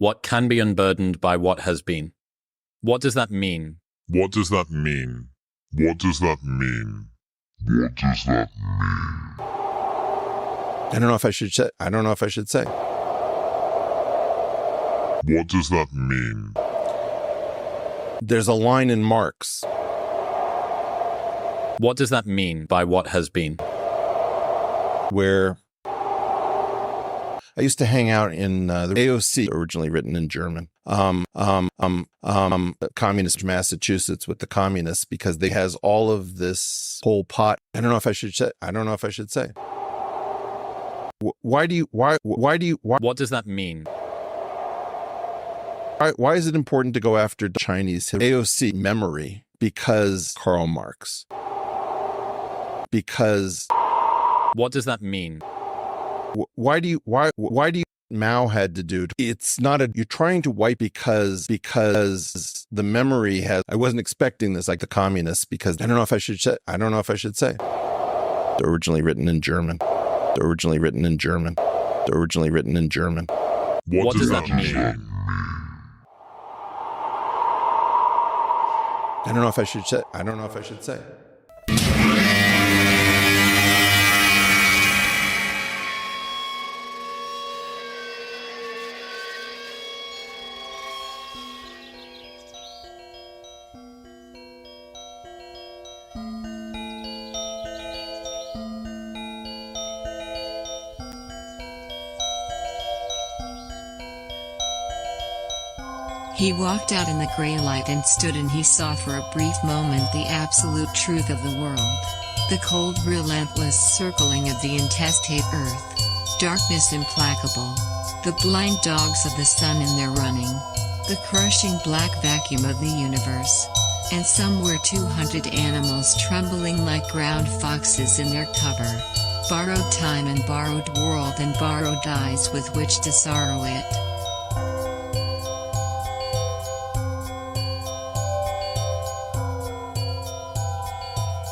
What can be unburdened by what has been. What does that mean? What does that mean? What does that mean? What does that mean? I don't know if I should say. What does that mean? There's a line in Marx. What does that mean by what has been? Where I used to hang out in the AOC, originally written in German, communist Massachusetts with the communists, because they has all of this whole pot. I don't know if I should say. Why? What does that mean? Why is it important to go after Chinese AOC memory? Because Karl Marx. Because. What does that mean? Why do you Mao had to do? It's not you're trying to wipe because the memory has. I wasn't expecting this, like the communists, because I don't know if I should say. Originally written in German. What does that mean? I don't know if I should say. He walked out in the gray light and stood, and he saw for a brief moment the absolute truth of the world. The cold, relentless circling of the intestate earth. Darkness implacable. The blind dogs of the sun in their running. The crushing black vacuum of the universe. And somewhere 200 animals trembling like ground foxes in their cover. Borrowed time and borrowed world and borrowed eyes with which to sorrow it.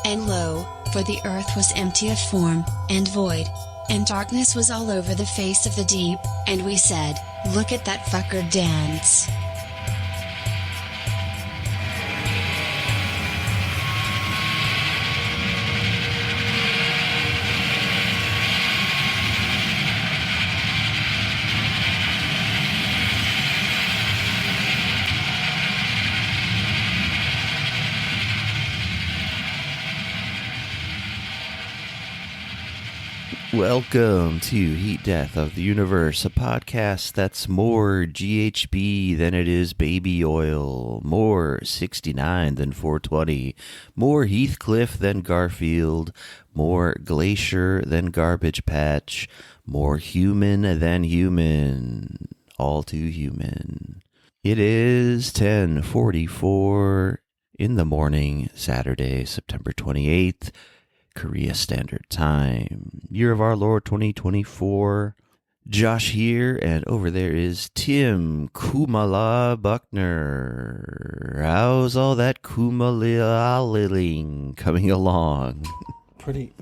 And lo, for the earth was empty of form, and void, and darkness was all over the face of the deep, and we said, look at that fucker dance. Welcome to Heat Death of the Universe, a podcast that's more GHB than it is baby oil, more 69 than 420, more Heathcliff than Garfield, more Glacier than Garbage Patch, more human than human, all too human. It is 10:44 in the morning, Saturday, September 28th. Korea Standard Time, year of our Lord 2024. Josh here, and over there is Tim Kamala Buckner. How's all that Kumaliling coming along? Pretty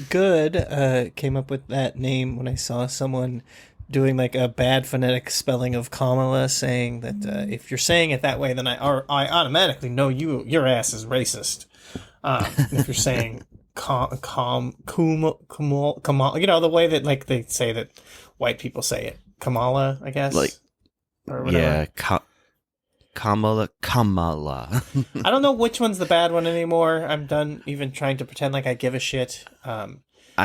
good. Came up with that name when I saw someone doing like a bad phonetic spelling of Kamala, saying that if you're saying it that way, then I automatically know your ass is racist. If you're saying Kamal, you know, the way that like they say that white people say it, Kamala, I guess, like, or whatever. Yeah, Kamala. I don't know which one's the bad one anymore. I'm done even trying to pretend like I give a shit. I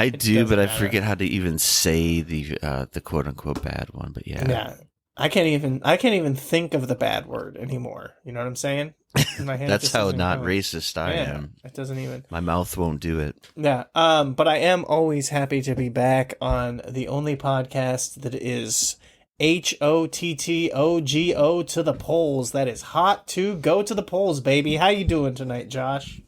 do, but I forget how to even say the quote unquote bad one. But yeah, I can't even think of the bad word anymore. You know what I'm saying? In my head, that's how not racist I am. It doesn't even. My mouth won't do it. Yeah. But I am always happy to be back on the only podcast that is HOTTOGO to the polls. That is hot to go to the polls, baby. How you doing tonight, Josh?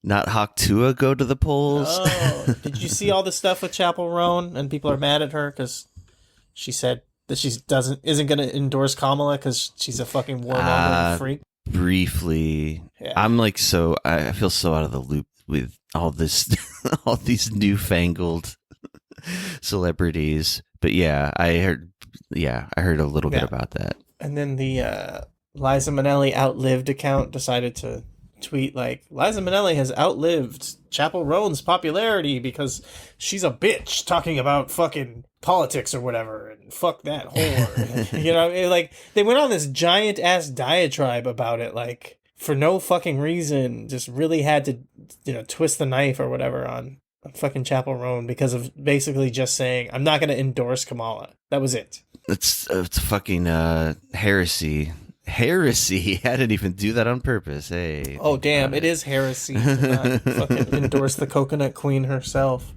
Not Hawktua go to the polls. Oh, did you see all the stuff with Chapel Roan? And people are mad at her because she said that she isn't going to endorse Kamala because she's a fucking warmonger freak. Briefly, yeah. I'm like I feel so out of the loop with all this, all these newfangled celebrities. But yeah, I heard a little bit about that. And then the Liza Minnelli outlived account decided to tweet like, Liza Minnelli has outlived Chapel Roan's popularity because she's a bitch talking about fucking politics or whatever, and fuck that whore. You know, like they went on this giant ass diatribe about it, like for no fucking reason, just really had to, you know, twist the knife or whatever on fucking Chapel Roan because of basically just saying, I'm not going to endorse Kamala. That was it. It's fucking heresy. Heresy. I didn't even do that on purpose. Hey. Oh, damn. It is heresy to not fucking endorse the coconut queen herself.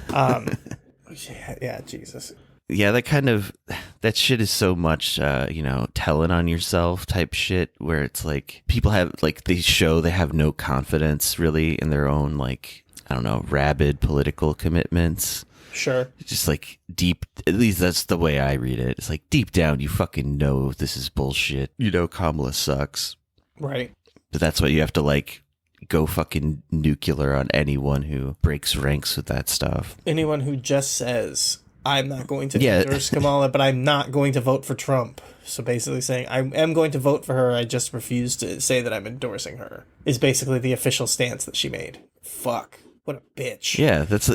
Yeah, Jesus. Yeah, that shit is so much, telling on yourself type shit where it's like people have, like, they have no confidence really in their own, like, I don't know, rabid political commitments. Sure. Just like deep, at least that's the way I read it. It's like deep down, you fucking know this is bullshit. You know, Kamala sucks. Right. But that's why you have to like go fucking nuclear on anyone who breaks ranks with that stuff. Anyone who just says, I'm not going to endorse Kamala, but I'm not going to vote for Trump. So basically saying, I am going to vote for her, I just refuse to say that I'm endorsing her, is basically the official stance that she made. Fuck. What a bitch. Yeah, it's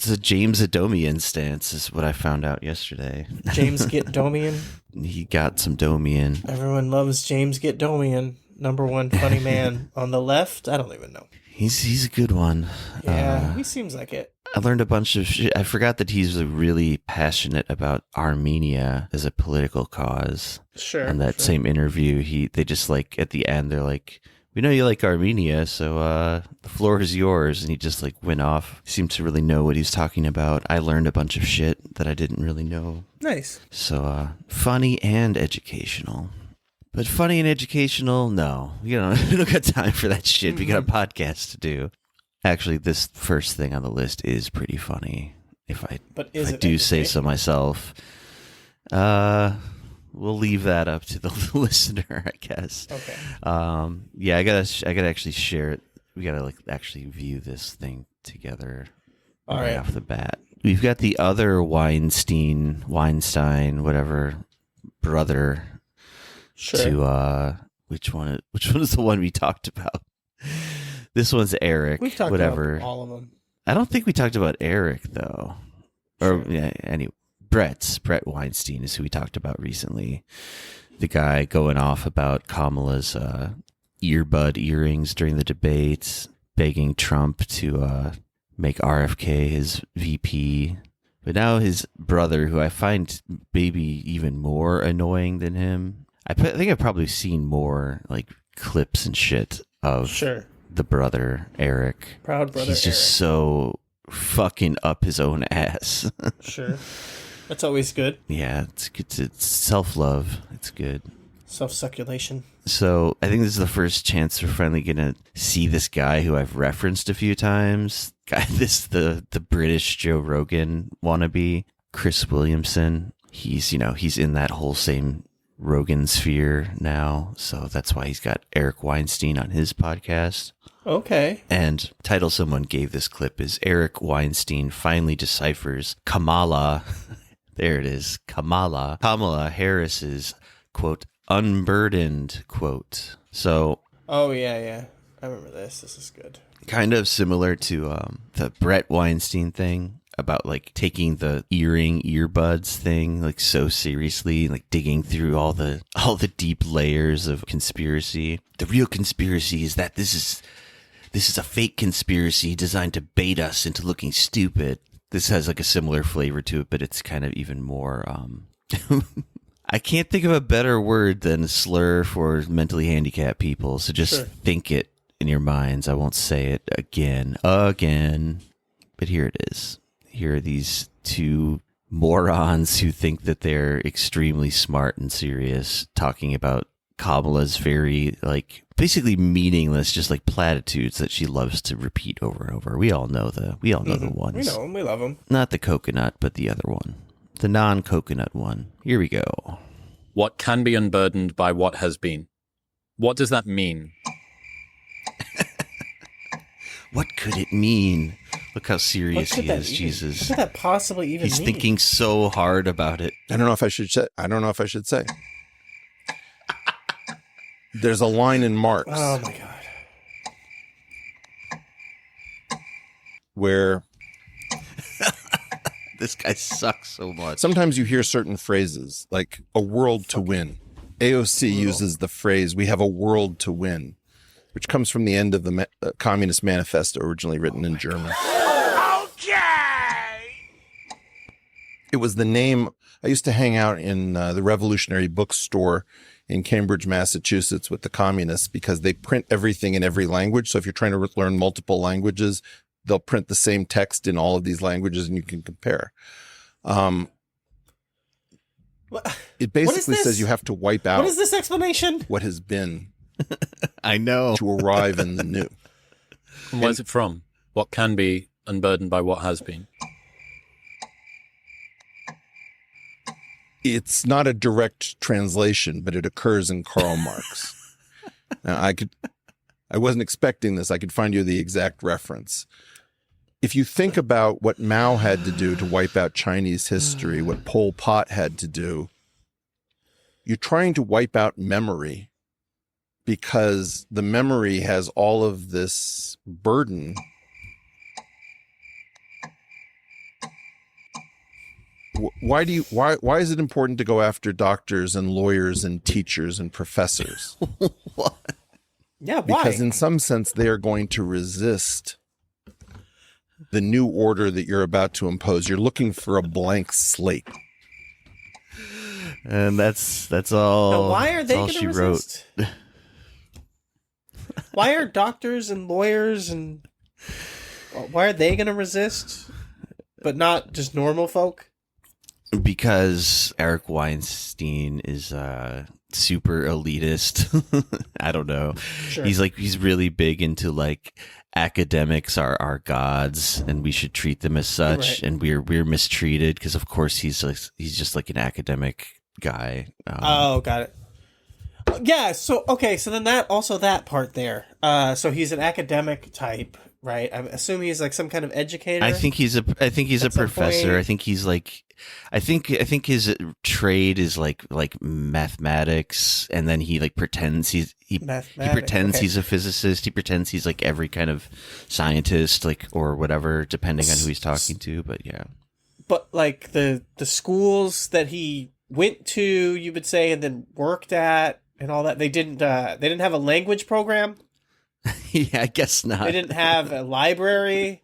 a James Adomian stance is what I found out yesterday. James Get Domian? He got some Domian. Everyone loves James Get Domian. Number one funny man on the left. I don't even know. He's a good one. Yeah, he seems like it. I learned a bunch of shit. I forgot that he's really passionate about Armenia as a political cause. Sure. In that same interview, they just like at the end, they're like, we know you like Armenia, so the floor is yours. And he just like went off. Seemed to really know what he's talking about. I learned a bunch of shit that I didn't really know. Nice. So funny and educational. But funny and educational, no. We don't got time for that shit. We got a podcast to do. Actually, this first thing on the list is pretty funny. If I do say so myself. We'll leave that up to the listener, I guess. Okay. Yeah, I gotta actually share it. We gotta like actually view this thing together. All right. Off the bat, we've got the other Weinstein, whatever brother. Sure. To which one is the one we talked about? This one's Eric. We've talked about all of them. I don't think we talked about Eric though. Sure. Or yeah, anyway. Brett Weinstein is who we talked about recently. The guy going off about Kamala's earbud earrings during the debates, begging Trump to make RFK his VP. But now his brother, who I find maybe even more annoying than him. I think I've probably seen more like clips and shit of the brother, Eric. Proud brother He's just so fucking up his own ass. Sure. That's always good. Yeah, it's good. It's self-love. It's good. Self-succulation. So I think this is the first chance we're finally going to see this guy who I've referenced a few times. The British Joe Rogan wannabe, Chris Williamson. He's in that whole same Rogan sphere now. So that's why he's got Eric Weinstein on his podcast. Okay. And title someone gave this clip is Eric Weinstein finally deciphers Kamala. There it is. Kamala Harris's, quote, unburdened, quote. So. Oh, yeah. I remember this. This is good. Kind of similar to the Brett Weinstein thing about like taking the earbuds thing like so seriously, like digging through all the deep layers of conspiracy. The real conspiracy is that this is a fake conspiracy designed to bait us into looking stupid. This has like a similar flavor to it, but it's kind of even more, I can't think of a better word than slur for mentally handicapped people. So just think it in your minds. I won't say it again, but here it is. Here are these two morons who think that they're extremely smart and serious talking about Kamala's very like basically meaningless, just like platitudes that she loves to repeat over and over. We all know the ones. We know them. We love them. Not the coconut, but the other one, the non-coconut one. Here we go. What can be unburdened by what has been? What does that mean? What could it mean? Look how serious he is, Jesus. What could that possibly even He's mean? thinking so hard about it. I don't know if I should say. There's a line in Marx. Oh my God. Where This guy sucks so much. sometimes you hear certain phrases like a world to win. AOC uses the phrase, we have a world to win, which comes from the end of the Communist Manifesto, originally written in German. Okay! It was the name. I used to hang out in the Revolutionary Bookstore in Cambridge, Massachusetts with the communists because they print everything in every language. So if you're trying to learn multiple languages, they'll print the same text in all of these languages and you can compare. It basically says you have to wipe out What is this explanation? what has been I know. to arrive in the new. And where's it from? What can be unburdened by what has been? It's not a direct translation, but it occurs in Karl Marx. Now, I wasn't expecting this. I could find you the exact reference. If you think about what Mao had to do to wipe out Chinese history, what Pol Pot had to do, you're trying to wipe out memory because the memory has all of this burden. Why is it important to go after doctors and lawyers and teachers and professors? What? Yeah, why? Because in some sense, they are going to resist the new order that you're about to impose. You're looking for a blank slate. And that's all. Now, why are they all going she to resist? wrote. Why are doctors and lawyers and why are they going to resist, but not just normal folk? Because Eric Weinstein is super elitist. I don't know. Sure. He's really big into like academics are our gods and we should treat them as such, Right. and we're mistreated because of course he's just like an academic guy. Oh, got it. Yeah. So then that part there. So he's an academic type, right? I'm assuming he's like some kind of educator. I think he's a professor. point. I think he's like, I think his trade is like mathematics, and then he like pretends he pretends he's a physicist. He pretends he's like every kind of scientist, like, or whatever, depending on who he's talking to. But yeah, But like the schools that he went to, you would say, and then worked at, and all that, they didn't have a language program. yeah, I guess not. They didn't have a library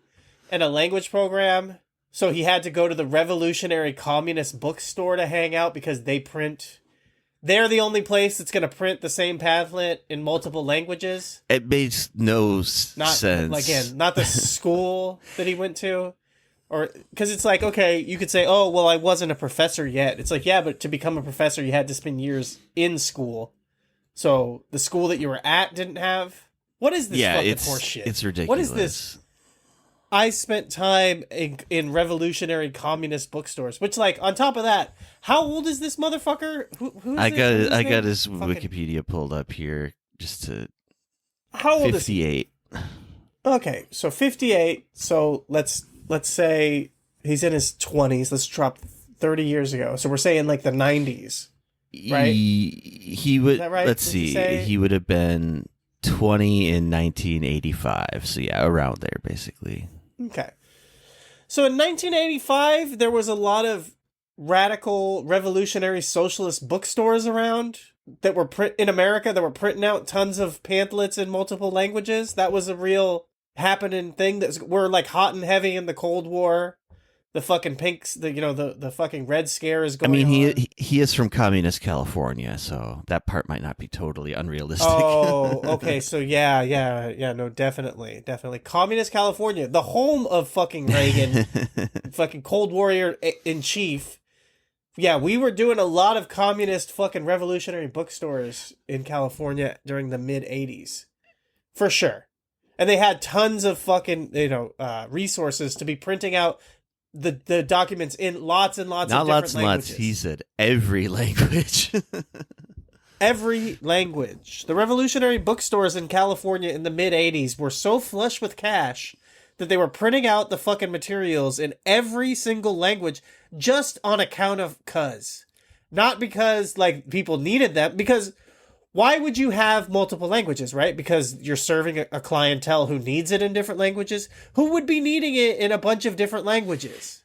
and a language program. So he had to go to the Revolutionary Communist Bookstore to hang out because they're the only place that's going to print the same pamphlet in multiple languages. It makes no sense. Again, not the school that he went to. Or because it's like, okay, you could say, oh, well, I wasn't a professor yet. It's like, yeah, but to become a professor, you had to spend years in school. So the school that you were at didn't have. What is this fucking horse shit? It's ridiculous. What is this? I spent time in revolutionary communist bookstores, which, like, on top of that, how old is this motherfucker? I got his Wikipedia pulled up here just to. How old 58. is he? Okay, so 58. So let's say he's in his 20s. Let's drop 30 years ago. So we're saying like the 90s, right? He would. Is that right? Let's Did you see. say? He would have been 20 in 1985. So yeah, around there, basically. Okay. So in 1985, there was a lot of radical revolutionary socialist bookstores around that were in America that were printing out tons of pamphlets in multiple languages. That was a real happening thing that were like hot and heavy in the Cold War. The fucking pinks, the fucking Red Scare is going on. I mean, he is from communist California, so that part might not be totally unrealistic. Oh, okay. So yeah. No, definitely. Communist California, the home of fucking Reagan, fucking Cold Warrior in chief. Yeah, we were doing a lot of communist fucking revolutionary bookstores in California during the mid 80s, for sure. And they had tons of fucking resources to be printing out the documents in lots and lots of different languages. He said every language. Every language. The revolutionary bookstores in California in the mid 80s were so flush with cash that they were printing out the fucking materials in every single language just on account of cuz. Not because, like, people needed them, because why would you have multiple languages, right? Because you're serving a clientele who needs it in different languages. Who would be needing it in a bunch of different languages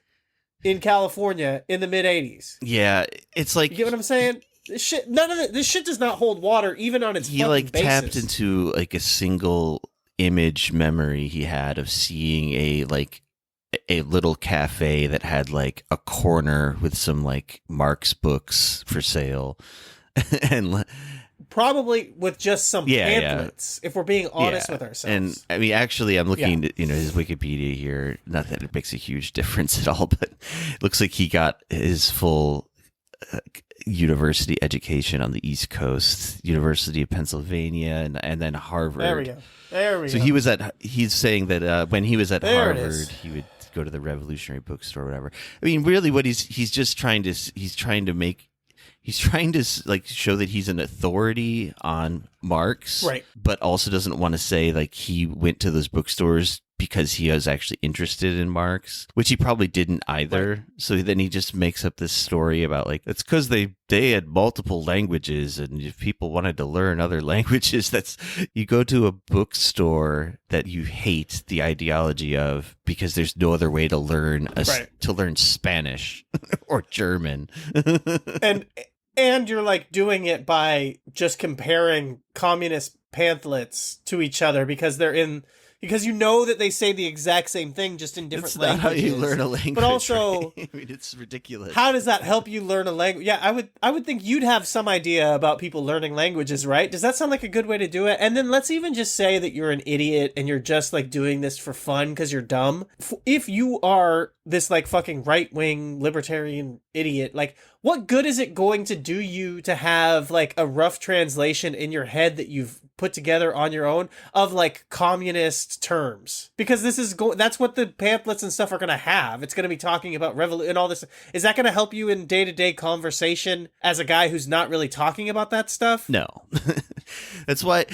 in California in the mid-'80s? Yeah, it's like... You get what I'm saying? This shit does not hold water, even on its fucking basis. He, tapped into, like, a single image memory he had of seeing a little cafe that had, like, a corner with some, like, Marx books for sale. And... Probably with just some pamphlets, if we're being honest with ourselves. And I mean, actually, I'm looking at his Wikipedia here. Not that it makes a huge difference at all, but it looks like he got his full university education on the East Coast, University of Pennsylvania, and then Harvard. There we go. So he's saying that when he was at Harvard, he would go to the Revolutionary Bookstore or whatever. I mean, really, what he's trying to like show that he's an authority on Marx, right? But also doesn't want to say like he went to those bookstores because he was actually interested in Marx, which he probably didn't either. Right. So then he just makes up this story about like it's because they had multiple languages, and if people wanted to learn other languages, that's you go to a bookstore that you hate the ideology of because there's no other way to learn Spanish or German, and you're like doing it by just comparing communist pamphlets to each other because you know that they say the exact same thing just in different languages. That's not how you learn a language. But also, right? I mean, it's ridiculous. How does that help you learn a language? Yeah, I would think you'd have some idea about people learning languages, right? Does that sound like a good way to do it? And then let's even just say that you're an idiot and you're just like doing this for fun because you're dumb. If you are this like fucking right-wing libertarian idiot, like what good is it going to do you to have like a rough translation in your head that you've put together on your own of like communist terms? Because that's what the pamphlets and stuff are going to have. It's going to be talking about revolution and all this. Is that going to help you in day-to-day conversation as a guy who's not really talking about that stuff? No. That's why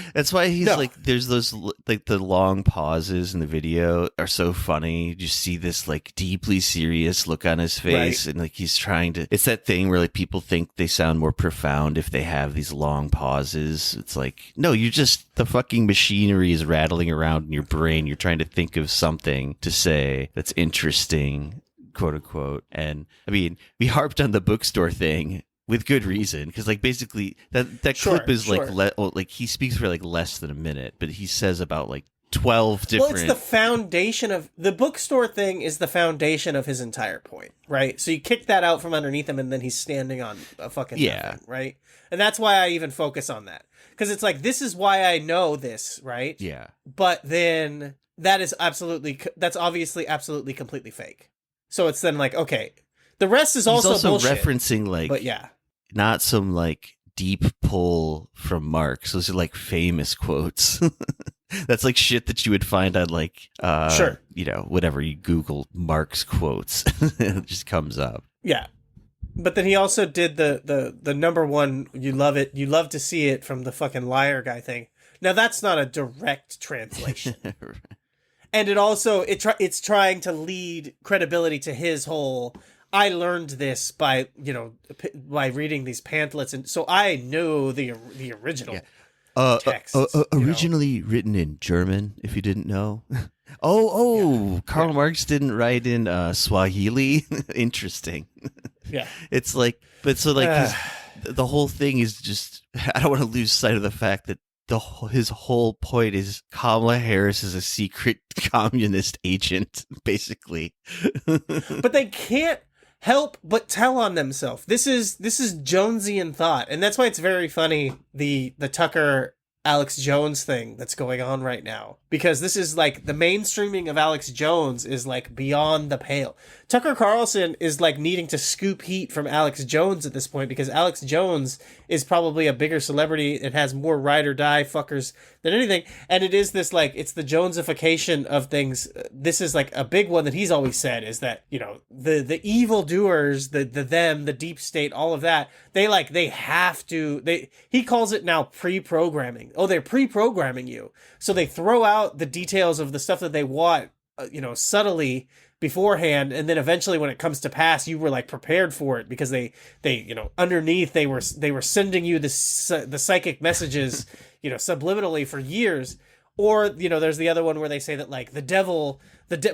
he's like, there's those like the long pauses in the video are so funny. You just see this like deeply serious look on his face, right? And like he's trying to, it's that thing where like people think they sound more profound if they have these long pauses. It's like, no, the fucking machinery is rattling around in your brain. You're trying to think of something to say that's interesting, quote unquote. And I mean, we harped on the bookstore thing with good reason, because like basically that clip is like he speaks for like less than a minute, but he says about like 12 different. Well, it's the foundation of the bookstore thing. Is the foundation of his entire point, right? So you kick that out from underneath him, and then he's standing on a fucking nothing, right? And that's why I even focus on that, because it's like, this is why I know this, right? Yeah. But then that's obviously absolutely completely fake. So it's then like, okay, the rest is also bullshit. Referencing like, but yeah, not some like deep pull from Marx. Those are like famous quotes. That's like shit that you would find on like, sure, you know, whatever you Google Marx quotes, it just comes up. Yeah. But then he also did the number one, you love to see it from the fucking liar guy thing. Now that's not a direct translation. Right. And it also, it's trying to lead credibility to his whole, I learned this by reading these pamphlets, and so I know the original text. Originally written in German, if you didn't know. Karl Marx didn't write in Swahili. Interesting. Yeah. It's like, but so like the whole thing is just, I don't want to lose sight of the fact that his whole point is Kamala Harris is a secret communist agent, basically. But they can't help but tell on themselves. This is Jonesian thought, and that's why it's very funny, the Tucker Alex Jones thing that's going on right now, because this is like the mainstreaming of Alex Jones is like beyond the pale. Tucker Carlson is like needing to scoop heat from Alex Jones at this point, because Alex Jones is probably a bigger celebrity. It has more ride or die fuckers than anything. And it is this like, it's the Jonesification of things. This is like a big one that he's always said is that, you know, the evil doers, the deep state, all of that, he calls it now pre-programming. Oh, they're pre-programming you. So they throw out the details of the stuff that they want subtly beforehand, and then eventually when it comes to pass, you were like prepared for it because they underneath they were sending you the psychic messages subliminally for years. Or there's the other one where they say that like the devil,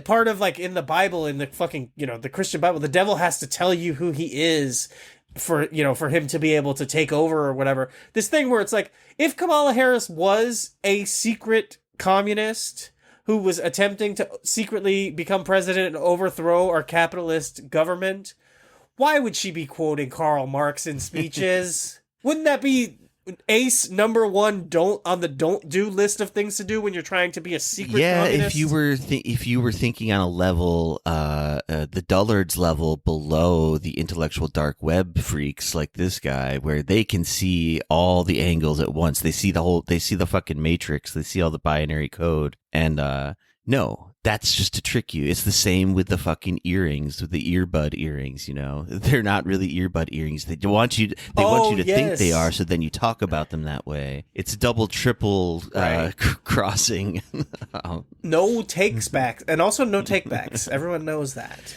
part of like in the Bible, in the fucking the Christian Bible, the devil has to tell you who he is for him to be able to take over or whatever. This thing where it's like, if Kamala Harris was a secret communist who was attempting to secretly become president and overthrow our capitalist government, why would she be quoting Karl Marx in speeches? Wouldn't that be ace number one on the don't do list of things to do when you're trying to be a secret communist? If you were thinking on a level, the dullards level below the intellectual dark web freaks like this guy, where they can see all the angles at once. They see the fucking matrix. They see all the binary code. And no, that's just to trick you. It's the same with the fucking earrings, with the earbud earrings. They're not really earbud earrings. They want you to think they are, so then you talk about them that way. It's double, triple crossing. No takes backs, and also no take backs. Everyone knows that.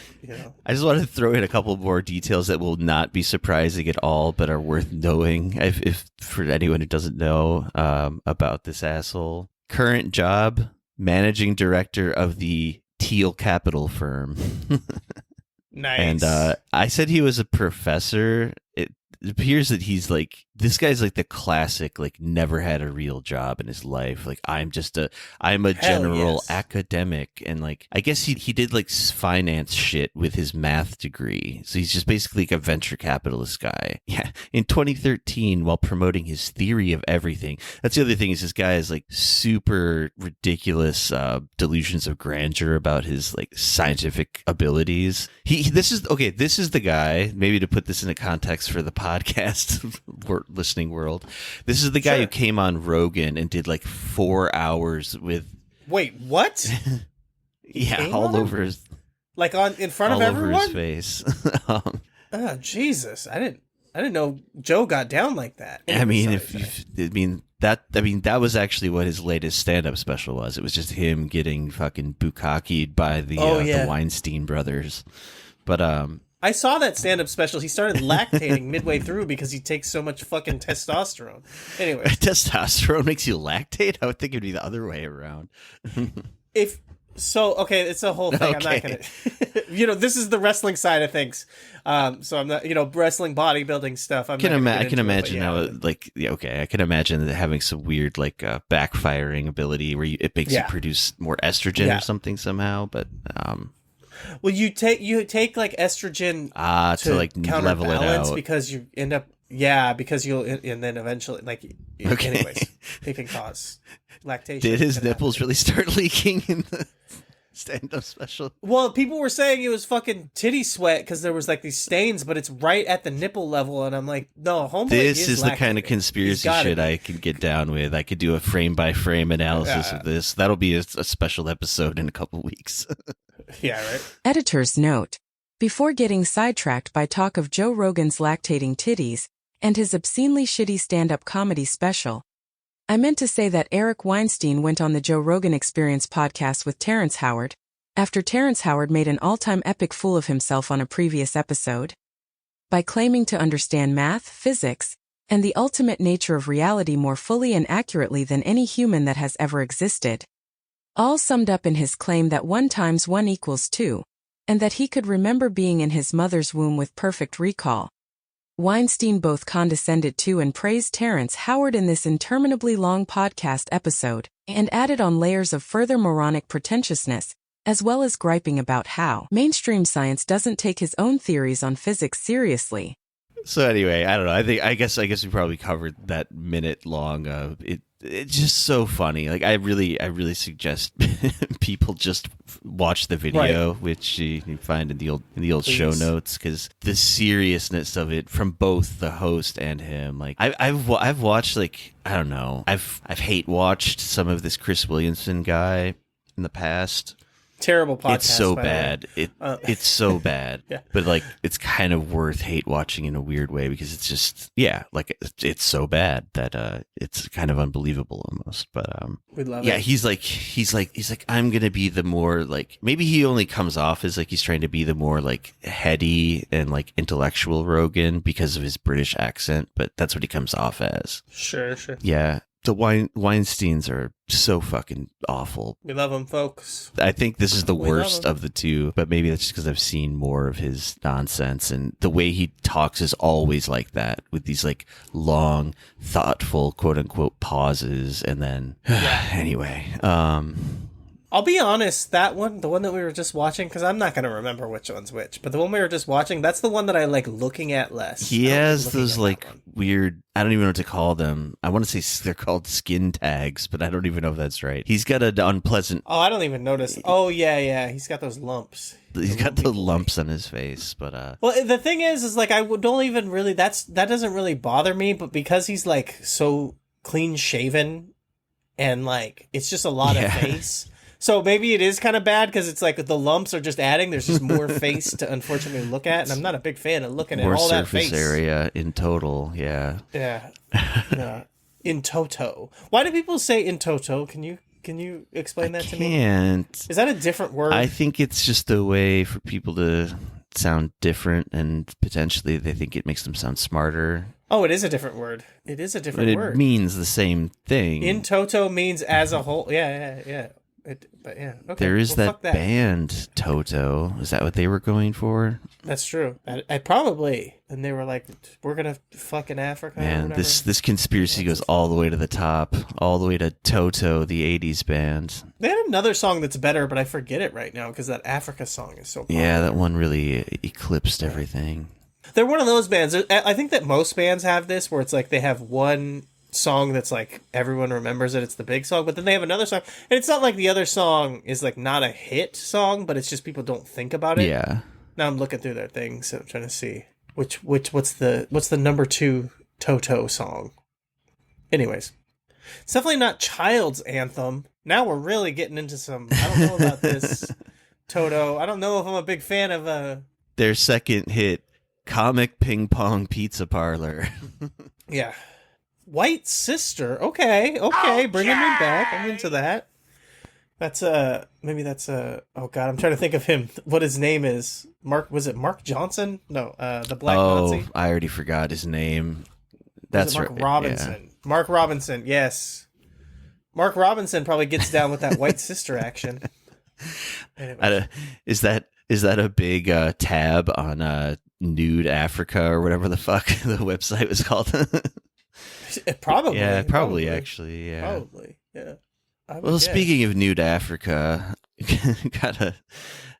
I just want to throw in a couple more details that will not be surprising at all, but are worth knowing if for anyone who doesn't know about this asshole. Current job: managing director of the Teal Capital firm. Nice. And I said he was a professor. It appears that he's like, this guy's like the classic, like, never had a real job in his life. Like, I'm a general academic. And like, I guess he did like finance shit with his math degree. So he's just basically like a venture capitalist guy. Yeah. In 2013, while promoting his theory of everything. That's the other thing, is this guy is like super ridiculous delusions of grandeur about his like scientific abilities. This is the guy, maybe to put this into context for the podcast listening world. This is the guy who came on Rogan and did like 4 hours with. Wait, what? Yeah, all over his, like in front of everyone. All over his face. Oh Jesus! I didn't know Joe got down like that. Anyway, that was actually what his latest stand-up special was. It was just him getting fucking bukkakied by the Weinstein brothers. But I saw that stand-up special. He started lactating midway through because he takes so much fucking testosterone. Anyway, testosterone makes you lactate? I would think it'd be the other way around. It's a whole thing. Okay. I'm not gonna. This is the wrestling side of things. So I'm not, wrestling bodybuilding stuff. I can imagine how, I can imagine that having some weird like backfiring ability where it makes you produce more estrogen or something somehow. But well, you take like estrogen to like level it out, because you end up because you'll, and then eventually anyways, it can cause lactation. Did his nipples really start leaking in the stand-up special? Well, people were saying it was fucking titty sweat because there was like these stains, but it's right at the nipple level, and I'm like, no, homeboy. This is the kind of conspiracy shit I could get down with. I could do a frame-by-frame analysis of this. That'll be a special episode in a couple weeks. Yeah, right. Editor's note: before getting sidetracked by talk of Joe Rogan's lactating titties and his obscenely shitty stand-up comedy special, I meant to say that Eric Weinstein went on the Joe Rogan Experience podcast with Terrence Howard, after Terrence Howard made an all-time epic fool of himself on a previous episode. By claiming to understand math, physics, and the ultimate nature of reality more fully and accurately than any human that has ever existed. All summed up in his claim that 1 × 1 = 2, and that he could remember being in his mother's womb with perfect recall. Weinstein both condescended to and praised Terrence Howard in this interminably long podcast episode, and added on layers of further moronic pretentiousness, as well as griping about how mainstream science doesn't take his own theories on physics seriously. So anyway, I don't know. I guess we probably covered that minute long. It's just so funny. Like I really suggest people just watch the video, which you can find in the old show notes, because the seriousness of it from both the host and him. Like I've watched, like, I don't know. I've hate watched some of this Chris Williamson guy in the past. Terrible podcast. It's so by the way. bad. It's so bad. Yeah. But like, it's kind of worth hate watching in a weird way because it's just, yeah, like it's so bad that it's kind of unbelievable almost. But we love yeah, it. he's like, I'm gonna be the more like, maybe he only comes off as like he's trying to be the more like heady and like intellectual Rogan because of his British accent, but that's what he comes off as. Sure. Yeah. The Weinsteins are so fucking awful. We love him, folks. I think this is the We love worst him. of the two, but maybe that's just because I've seen more of his nonsense, and the way he talks is always like that, with these like long, thoughtful, quote unquote pauses, and then anyway. I'll be honest, that one, the one that we were just watching, because I'm not going to remember which one's which, but the one we were just watching, that's the one that I like looking at less. He I don't has like looking those at that like one. weird, I don't even know what to call them. I want to say they're called skin tags, but I don't even know if that's right. He's got an unpleasant, Oh, I don't even notice. Oh, yeah. He's got those lumps. he's got the lumps on his face, but Well, the thing is like don't even really, that doesn't really bother me, but because he's like so clean shaven and like it's just a lot of face. So maybe it is kind of bad because it's like the lumps are just adding. There's just more face to unfortunately look at, and I'm not a big fan of looking more at all that surface face. area in total. Yeah. Yeah. In toto. Why do people say in toto? Can you explain that to me? Can't. Is that a different word? I think it's just a way for people to sound different, and potentially they think it makes them sound smarter. Oh, it is a different word. It is a But different it word. means the same thing. In toto means as a whole. Yeah. But yeah. Okay. There is well, that fuck that band Toto. Is that what they were going for? That's true. I probably. And they were like, we're gonna fuck in Africa. or Man, whatever. this conspiracy goes all the way to the top, all the way to Toto, the '80s band. They had another song that's better, but I forget it right now because that Africa song is so popular. Yeah, that one really eclipsed everything. They're one of those bands. I think that most bands have this, where it's like they have one song that's like everyone remembers it. It's the big song, but then they have another song, and it's not like the other song is like not a hit song, but it's just people don't think about it. Yeah. Now I'm looking through their things, so I'm trying to see what's the number 2 Toto song. Anyways, it's definitely not Child's Anthem. Now we're really getting into some. I don't know about this Toto. I don't know if I'm a big fan of Their second hit, Comic Ping Pong Pizza Parlor. yeah. White Sister. Okay, bringing me back. I'm into that. That's maybe that's oh god, I'm trying to think of him. What his name is? Was it Mark Johnson? No, the Black Nazi. I already forgot his name. Was That's it Mark right. Robinson. Yeah. Mark Robinson. Yes. Mark Robinson probably gets down with that White Sister action. Anyway. Is that a big tab on Nude Africa or whatever the fuck the website was called? Probably. Yeah, probably actually. Yeah. Probably. Yeah. Well, speaking of Nude Africa, got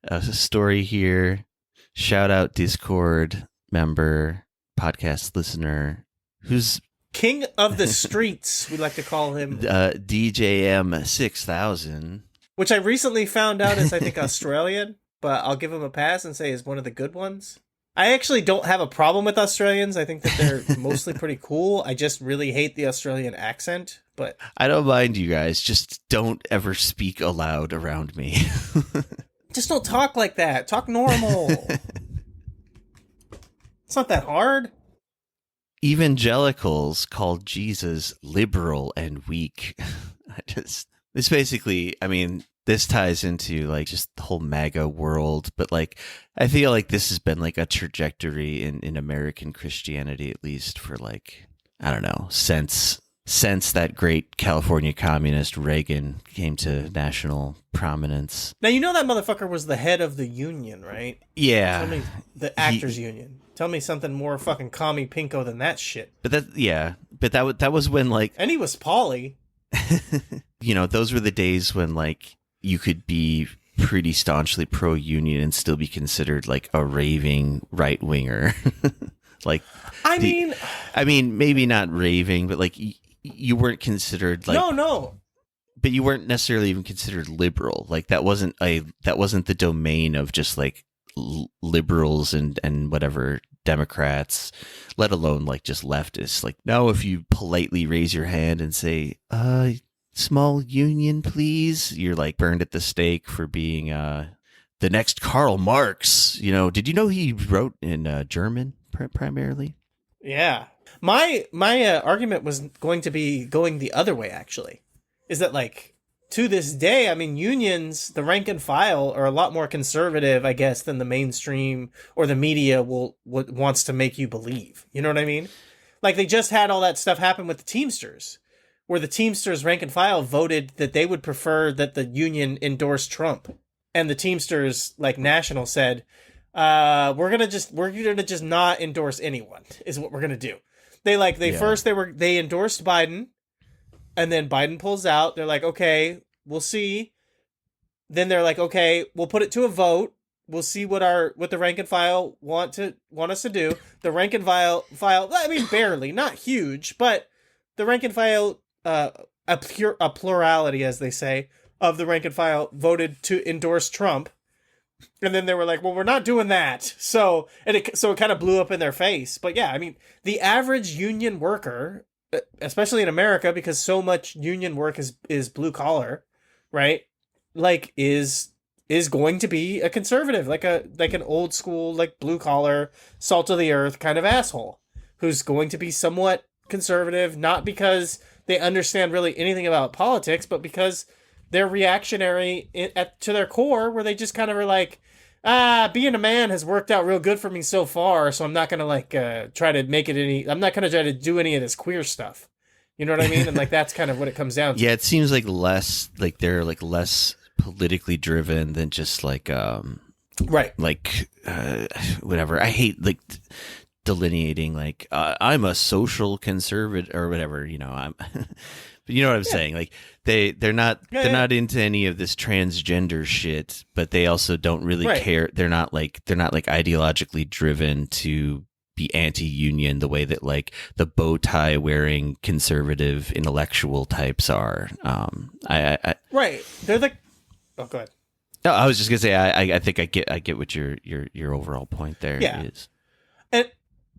a story here. Shout out Discord member, podcast listener, who's King of the Streets, we like to call him. DJM 6000. Which I recently found out is, I think, Australian, but I'll give him a pass and say is one of the good ones. I actually don't have a problem with Australians. I think that they're mostly pretty cool. I just really hate the Australian accent, but... I don't mind you guys. Just don't ever speak aloud around me. Just don't talk like that. Talk normal. It's not that hard. Evangelicals called Jesus liberal and weak. This basically, I mean, this ties into like just the whole MAGA world, but like I feel like this has been like a trajectory in American Christianity, at least for like, I don't know, since that great California communist Reagan came to national prominence. Now, you know that motherfucker was the head of the union, right? Yeah. Tell me, the actors union. Tell me something more fucking commie pinko than that shit. But that was when like, And he was Pauly. you know, those were the days when like you could be pretty staunchly pro-union and still be considered like a raving right-winger. Like, I mean, maybe not raving, but like you weren't considered like no. But you weren't necessarily even considered liberal. Like that wasn't the domain of just like liberals and whatever Democrats, let alone like just leftists. Like now, if you politely raise your hand and say, small union, please. You're like burned at the stake for being the next Karl Marx. You know, did you know he wrote in German primarily? Yeah. My argument was going to be going the other way, actually. Is that, like, to this day, I mean, unions, the rank and file, are a lot more conservative, I guess, than the mainstream or the media wants to make you believe. You know what I mean? Like, they just had all that stuff happen with the Teamsters, where the Teamsters rank and file voted that they would prefer that the union endorse Trump. And the Teamsters, like, national said, we're gonna just not endorse anyone, is what we're gonna do. They endorsed Biden, and then Biden pulls out. They're like, okay, we'll see. Then they're like, okay, we'll put it to a vote. We'll see what the rank and file want us to do. The rank and file, I mean, barely, not huge, but the rank and file, a plurality, as they say, of the rank and file voted to endorse Trump. And then they were like, well, we're not doing that. So it kind of blew up in their face. But yeah, I mean, the average union worker, especially in America, because so much union work is blue collar, right? Like, is going to be a conservative, like an old school, like, blue collar, salt of the earth kind of asshole who's going to be somewhat conservative, not because they understand really anything about politics, but because they're reactionary to their core, where they just kind of are like, being a man has worked out real good for me so far, so I'm not going to try to make it I'm not going to try to do any of this queer stuff. You know what I mean? And like, that's kind of what it comes down to. Yeah, it seems like they're like less politically driven than just like, right. Like, whatever. I hate like delineating, like, I'm a social conservative or whatever, you know, I'm, but you know what I'm saying? Like, they're not into any of this transgender shit, but they also don't really care. They're not like ideologically driven to be anti-union the way that like the bow tie wearing conservative intellectual types are. Right. They're like, oh, go ahead. No, I was just gonna say I think I get what your overall point there is. And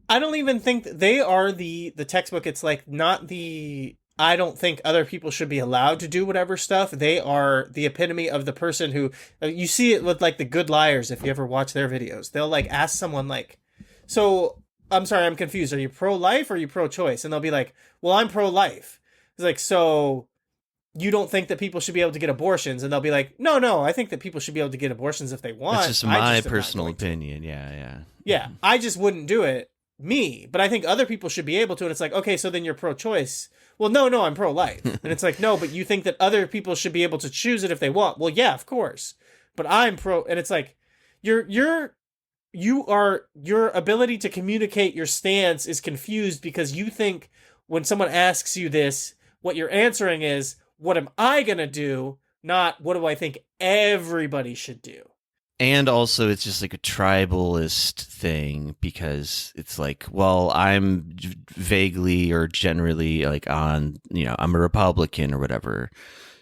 I don't even think they are the textbook. It's like not the. I don't think other people should be allowed to do whatever stuff. They are the epitome of the person who, you see it with like the Good Liars. If you ever watch their videos, they'll like ask someone like, so I'm sorry, I'm confused. Are you pro-life or are you pro-choice? And they'll be like, well, I'm pro-life. It's like, so you don't think that people should be able to get abortions? And they'll be like, no, I think that people should be able to get abortions if they want. That's just my personal opinion. Yeah. I just wouldn't do it. But I think other people should be able to. And it's like, okay, so then you're pro-choice. Well, no, I'm pro-life. And it's like, no, but you think that other people should be able to choose it if they want. Well, yeah, of course. But I'm pro, and it's like, your ability to communicate your stance is confused because you think when someone asks you this, what you're answering is, what am I going to do? Not what do I think everybody should do? And also, it's just like a tribalist thing because it's like, well, I'm vaguely or generally like on, you know, I'm a Republican or whatever.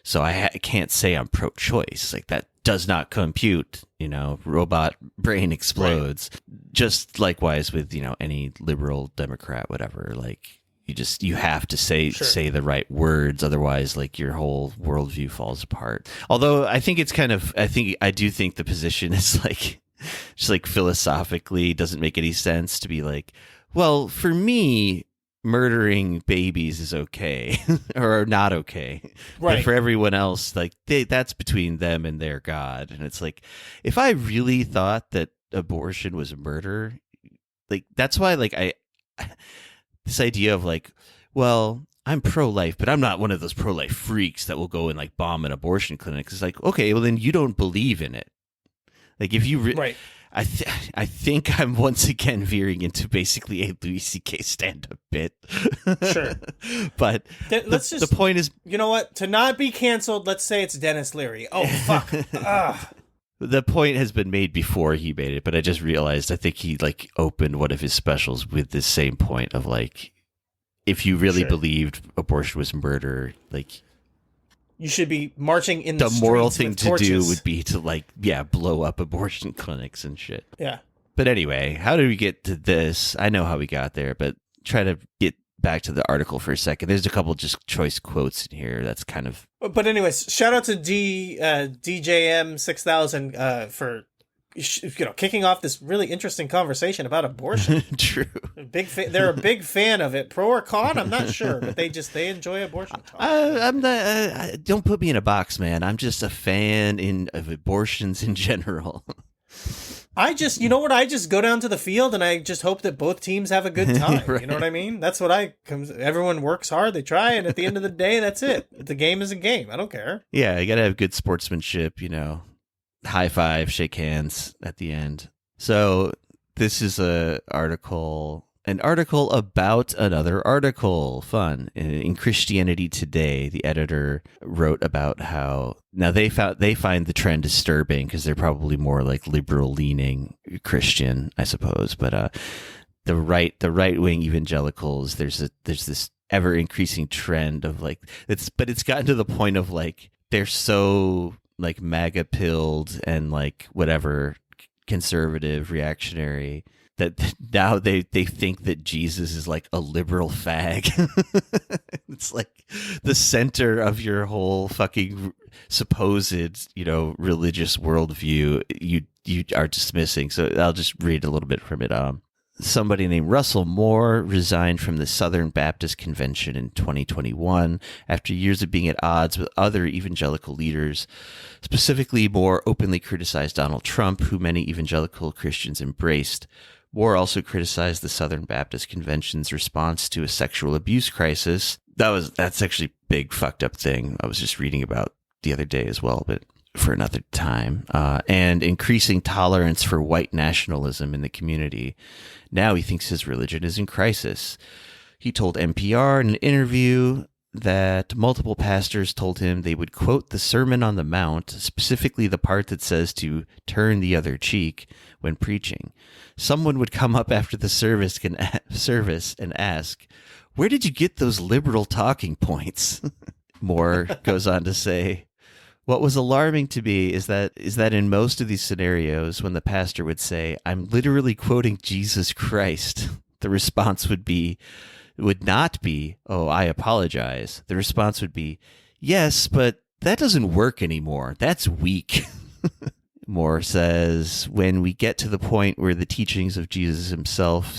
So I can't say I'm pro-choice. Like that does not compute, you know, robot brain explodes. Right. Just likewise with, you know, any liberal Democrat, whatever, like. You have to say the right words, otherwise like your whole worldview falls apart. Although I think I do think the position is like just like philosophically doesn't make any sense to be like, well, for me, murdering babies is okay or not okay. Right. But for everyone else, like that's between them and their God. And it's like, if I really thought that abortion was murder, like that's why like this idea of like, well, I'm pro-life, but I'm not one of those pro-life freaks that will go and like bomb an abortion clinic. It's like, okay, well then you don't believe in it. Like if you, right. I think I'm once again veering into basically a Louis C.K. stand-up bit. Sure. But the point is, you know what? To not be canceled, let's say it's Dennis Leary. Oh, fuck. The point has been made before he made it, but I just realized I think he like opened one of his specials with this same point of like, if you really believed abortion was murder, like you should be marching in the moral thing with to torches. do would be to like, blow up abortion clinics and shit. Yeah. But anyway, how did we get to this? I know how we got there, but try to get back to the article for a second. There's a couple just choice quotes in here that's kind of... But anyways, shout out to DJM 6000 for kicking off this really interesting conversation about abortion. True. They're a big fan of it. Pro or con, I'm not sure, but they enjoy abortion talk. Don't put me in a box, man. I'm just a fan of abortions in general. I just go down to the field and I just hope that both teams have a good time. Right. You know what I mean? That's what everyone works hard, they try, and at the end of the day, that's it. The game is a game. I don't care. Yeah, you got to have good sportsmanship, high five, shake hands at the end. So this is an article about another article. Fun. In Christianity Today, the editor wrote about how now they find the trend disturbing because they're probably more like liberal leaning Christian, I suppose. But the right wing evangelicals, there's this ever increasing trend of it's gotten to the point of they're so MAGA pilled and whatever conservative reactionary that now they think that Jesus is a liberal fag. It's the center of your whole fucking supposed, religious worldview you are dismissing. So I'll just read a little bit from it. Somebody named Russell Moore resigned from the Southern Baptist Convention in 2021 after years of being at odds with other evangelical leaders. Specifically, Moore openly criticized Donald Trump, who many evangelical Christians embraced. Moore also criticized the Southern Baptist Convention's response to a sexual abuse crisis. That's actually a big fucked up thing I was just reading about the other day as well, but for another time. And increasing tolerance for white nationalism in the community. Now he thinks his religion is in crisis. He told NPR in an interview that multiple pastors told him they would quote the Sermon on the Mount, specifically the part that says to turn the other cheek when preaching. Someone would come up after the service and ask, "Where did you get those liberal talking points?" Moore goes on to say, "What was alarming to me is that in most of these scenarios, when the pastor would say, 'I'm literally quoting Jesus Christ,' the response would not be, 'Oh, I apologize.' The response would be, 'Yes, but that doesn't work anymore. That's weak.'" Moore says, "When we get to the point where the teachings of Jesus himself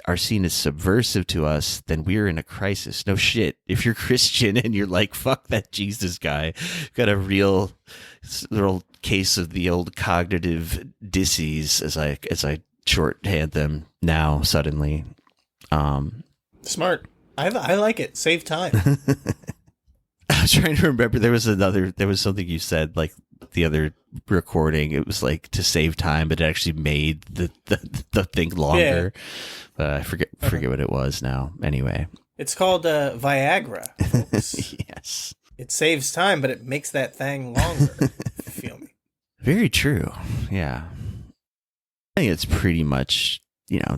are seen as subversive to us, then we're in a crisis." No shit. If you're Christian and you're like, fuck that Jesus guy, you've got a real case of the old cognitive disease, as I shorthand them now suddenly. Smart. I like it. Save time. I was trying to remember. There was something you said the other recording. It was to save time, but it actually made the thing longer. Yeah. I forget what it was now. Anyway, it's called Viagra. Yes, it saves time, but it makes that thing longer. If you feel me? Very true. Yeah, I think it's pretty much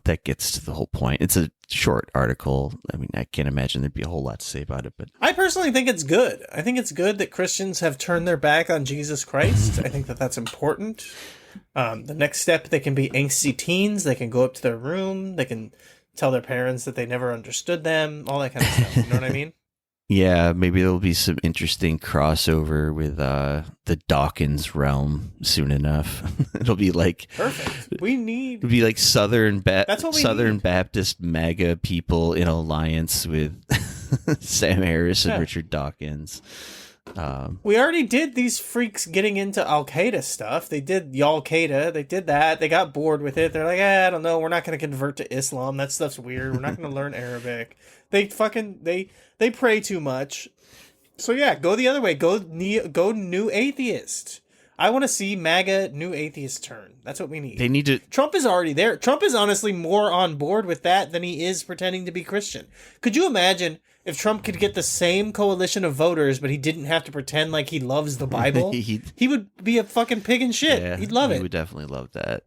that gets to the whole point. It's a short article. I mean, I can't imagine there'd be a whole lot to say about it, but I personally think it's good. I think it's good that Christians have turned their back on Jesus Christ. I think that that's important. The next step, they can be angsty teens. They can go up to their room. They can tell their parents that they never understood them, all that kind of stuff. You know what I mean? Yeah, maybe there'll be some interesting crossover with the Dawkins realm soon enough. It'll be perfect. It'll be Southern need. Baptist MAGA people in alliance with Sam Harris and Richard Dawkins. We already did these freaks getting into Al-Qaeda stuff. They did Al-Qaeda. They did that. They got bored with it. They're like, I don't know. We're not going to convert to Islam. That stuff's weird. We're not going to learn Arabic. They pray too much. So yeah, go the other way. Go new atheist. I want to see MAGA new atheist turn. That's what we need. They need to. Trump is already there. Trump is honestly more on board with that than he is pretending to be Christian. Could you imagine if Trump could get the same coalition of voters, but he didn't have to pretend like he loves the Bible? He would be a fucking pig in shit. Yeah, he'd love it. He would definitely love that.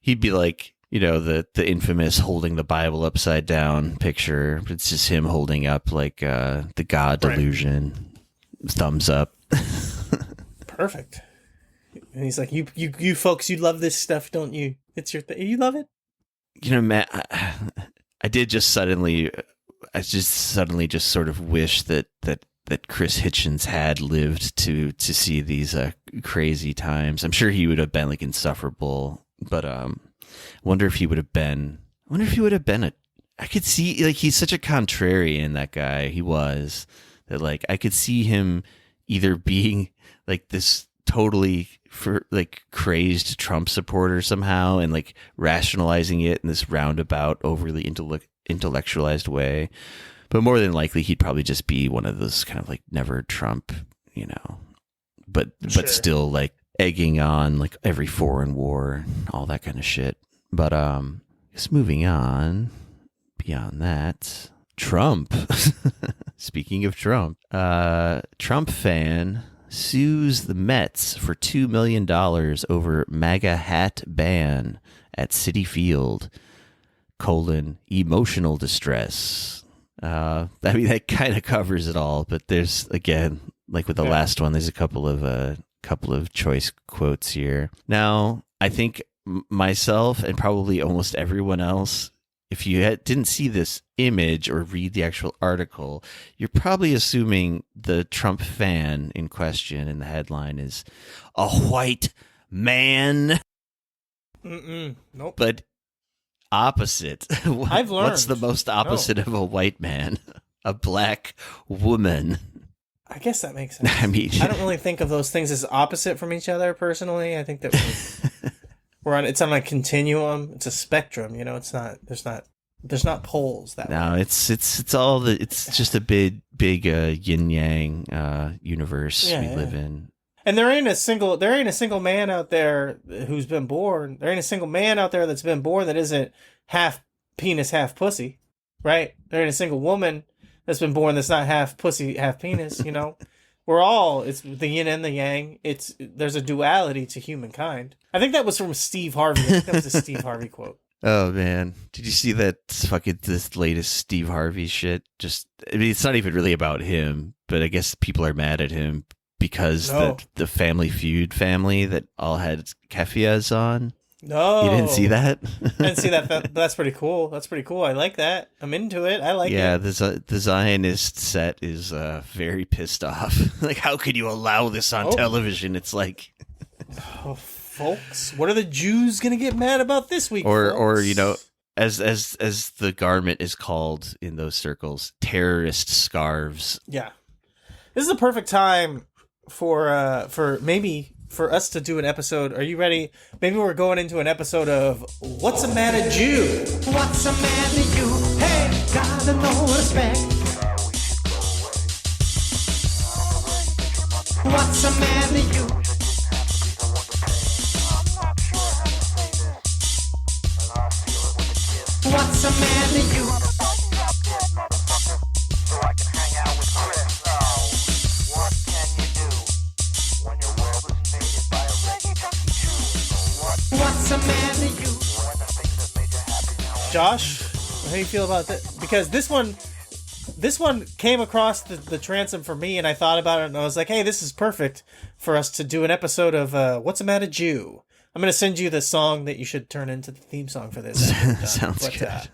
He'd be like, the infamous holding the Bible upside down picture. It's just him holding up the God delusion, thumbs up. Perfect. And he's like, you folks, you love this stuff, don't you? It's your thing. You love it? Matt, I just suddenly just sort of wish that Chris Hitchens had lived to see these crazy times. I'm sure he would have been like insufferable, but wonder if he would have been I could see, like, he's such a contrarian, that guy. He was that, like, I could see him either being like this totally crazed Trump supporter somehow and like rationalizing it in this roundabout, overly intellectualized way. But more than likely, he'd probably just be one of those kind of like never Trump, but still like egging on like every foreign war, all that kind of shit. But just moving on beyond that, Trump. Speaking of Trump, Trump fan sues the Mets for $2 million over MAGA hat ban at Citi Field, emotional distress. I mean, that kind of covers it all, but there's, again, like with the last one, there's a couple of choice quotes here. Now, I think myself and probably almost everyone else, if you didn't see this image or read the actual article, you're probably assuming the Trump fan in question in the headline is a white man. Nope. But opposite. I've learned. What's the most opposite of a white man? A black woman. I guess that makes sense. I mean, I don't really think of those things as opposite from each other personally. I think that it's on a continuum. It's a spectrum. It's not. There's not poles that way. No, it's just a big yin yang universe we live in. And there ain't a single man out there who's been born. There ain't a single man out there that's been born that isn't half penis, half pussy, right? There ain't a single woman that's been born that's not half pussy, half penis. It's the yin and the yang. There's a duality to humankind. I think that was from Steve Harvey. I think that was a Steve Harvey quote. Oh man, did you see that this latest Steve Harvey shit? It's not even really about him, but I guess people are mad at him because the Family Feud family that all had kefias on. No, you didn't see that? I didn't see that. That's pretty cool. I like that. I'm into it. I like it. Yeah, the Zionist set is very pissed off. Like, how could you allow this on television? It's like, folks, what are the Jews gonna get mad about this week? Or as the garment is called in those circles, terrorist scarves. Yeah, this is the perfect time for us to do an episode. Are you ready? Maybe we're going into an episode of What's a Man a Jew? What's a man to you? Hey, gotta know respect. What's a man to you? What's a man to you? What's a man to you? Josh, how do you feel about that? Because this one came across the transom for me, and I thought about it, and I was like, hey, this is perfect for us to do an episode of What's a Man a Jew? I'm going to send you the song that you should turn into the theme song for this. Sounds good.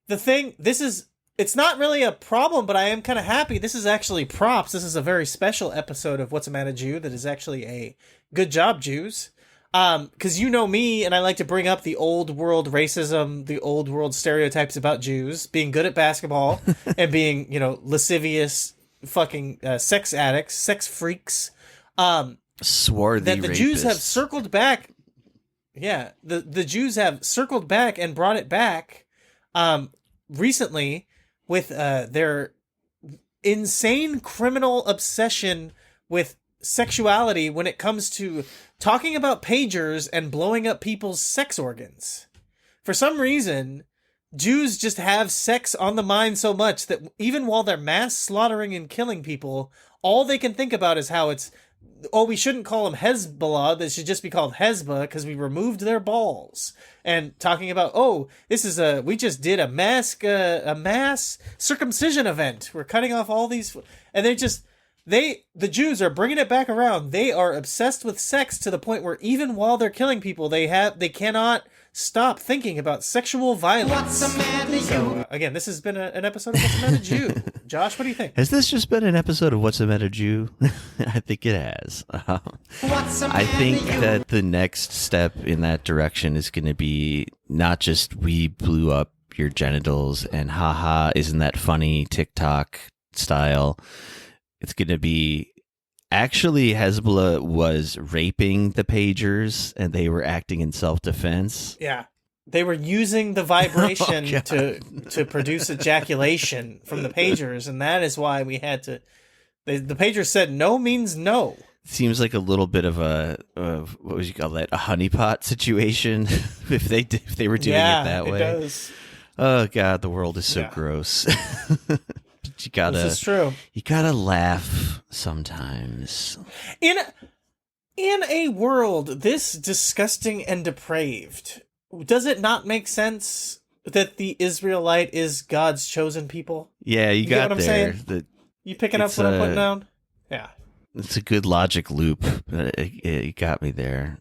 The thing, it's not really a problem, but I am kind of happy. This is actually props. This is a very special episode of What's a Man a Jew that is actually a good job, Jews. Because you know me, and I like to bring up the old world racism, the old world stereotypes about Jews, being good at basketball, and being, lascivious fucking sex addicts, sex freaks. Swarthy that the rapists. Jews have circled back. Yeah, the Jews have circled back and brought it back recently with their insane criminal obsession with sexuality when it comes to talking about pagers and blowing up people's sex organs. For some reason, Jews just have sex on the mind so much that even while they're mass slaughtering and killing people, all they can think about is how we shouldn't call them Hezbollah, they should just be called Hezbollah because we removed their balls. And talking about, we just did a mass circumcision event. We're cutting off all these, and the Jews are bringing it back around. They are obsessed with sex to the point where even while they're killing people, they cannot stop thinking about sexual violence. What's a man to you? So, again, this has been an episode of What's a Man to Jew. Josh, what do you think? Has this just been an episode of What's a Man to Jew? I think it has. What's a man I think to you? that the next step in that direction is going to be not just we blew up your genitals and haha, isn't that funny TikTok style. It's going to be actually Hezbollah was raping the pagers and they were acting in self-defense. Yeah. They were using the vibration to produce ejaculation from the pagers, and that is why we had to... The pagers said no means no. Seems like a little bit of a what would you call that? A honeypot situation if they were doing it that way. Yeah, it does. Oh God, the world is so gross. But This is true. You gotta laugh sometimes. In a world this disgusting and depraved, does it not make sense that the Israelite is God's chosen people? Yeah, you got get what I'm there. saying? You picking up what I'm putting down? Yeah. It's a good logic loop. It got me there.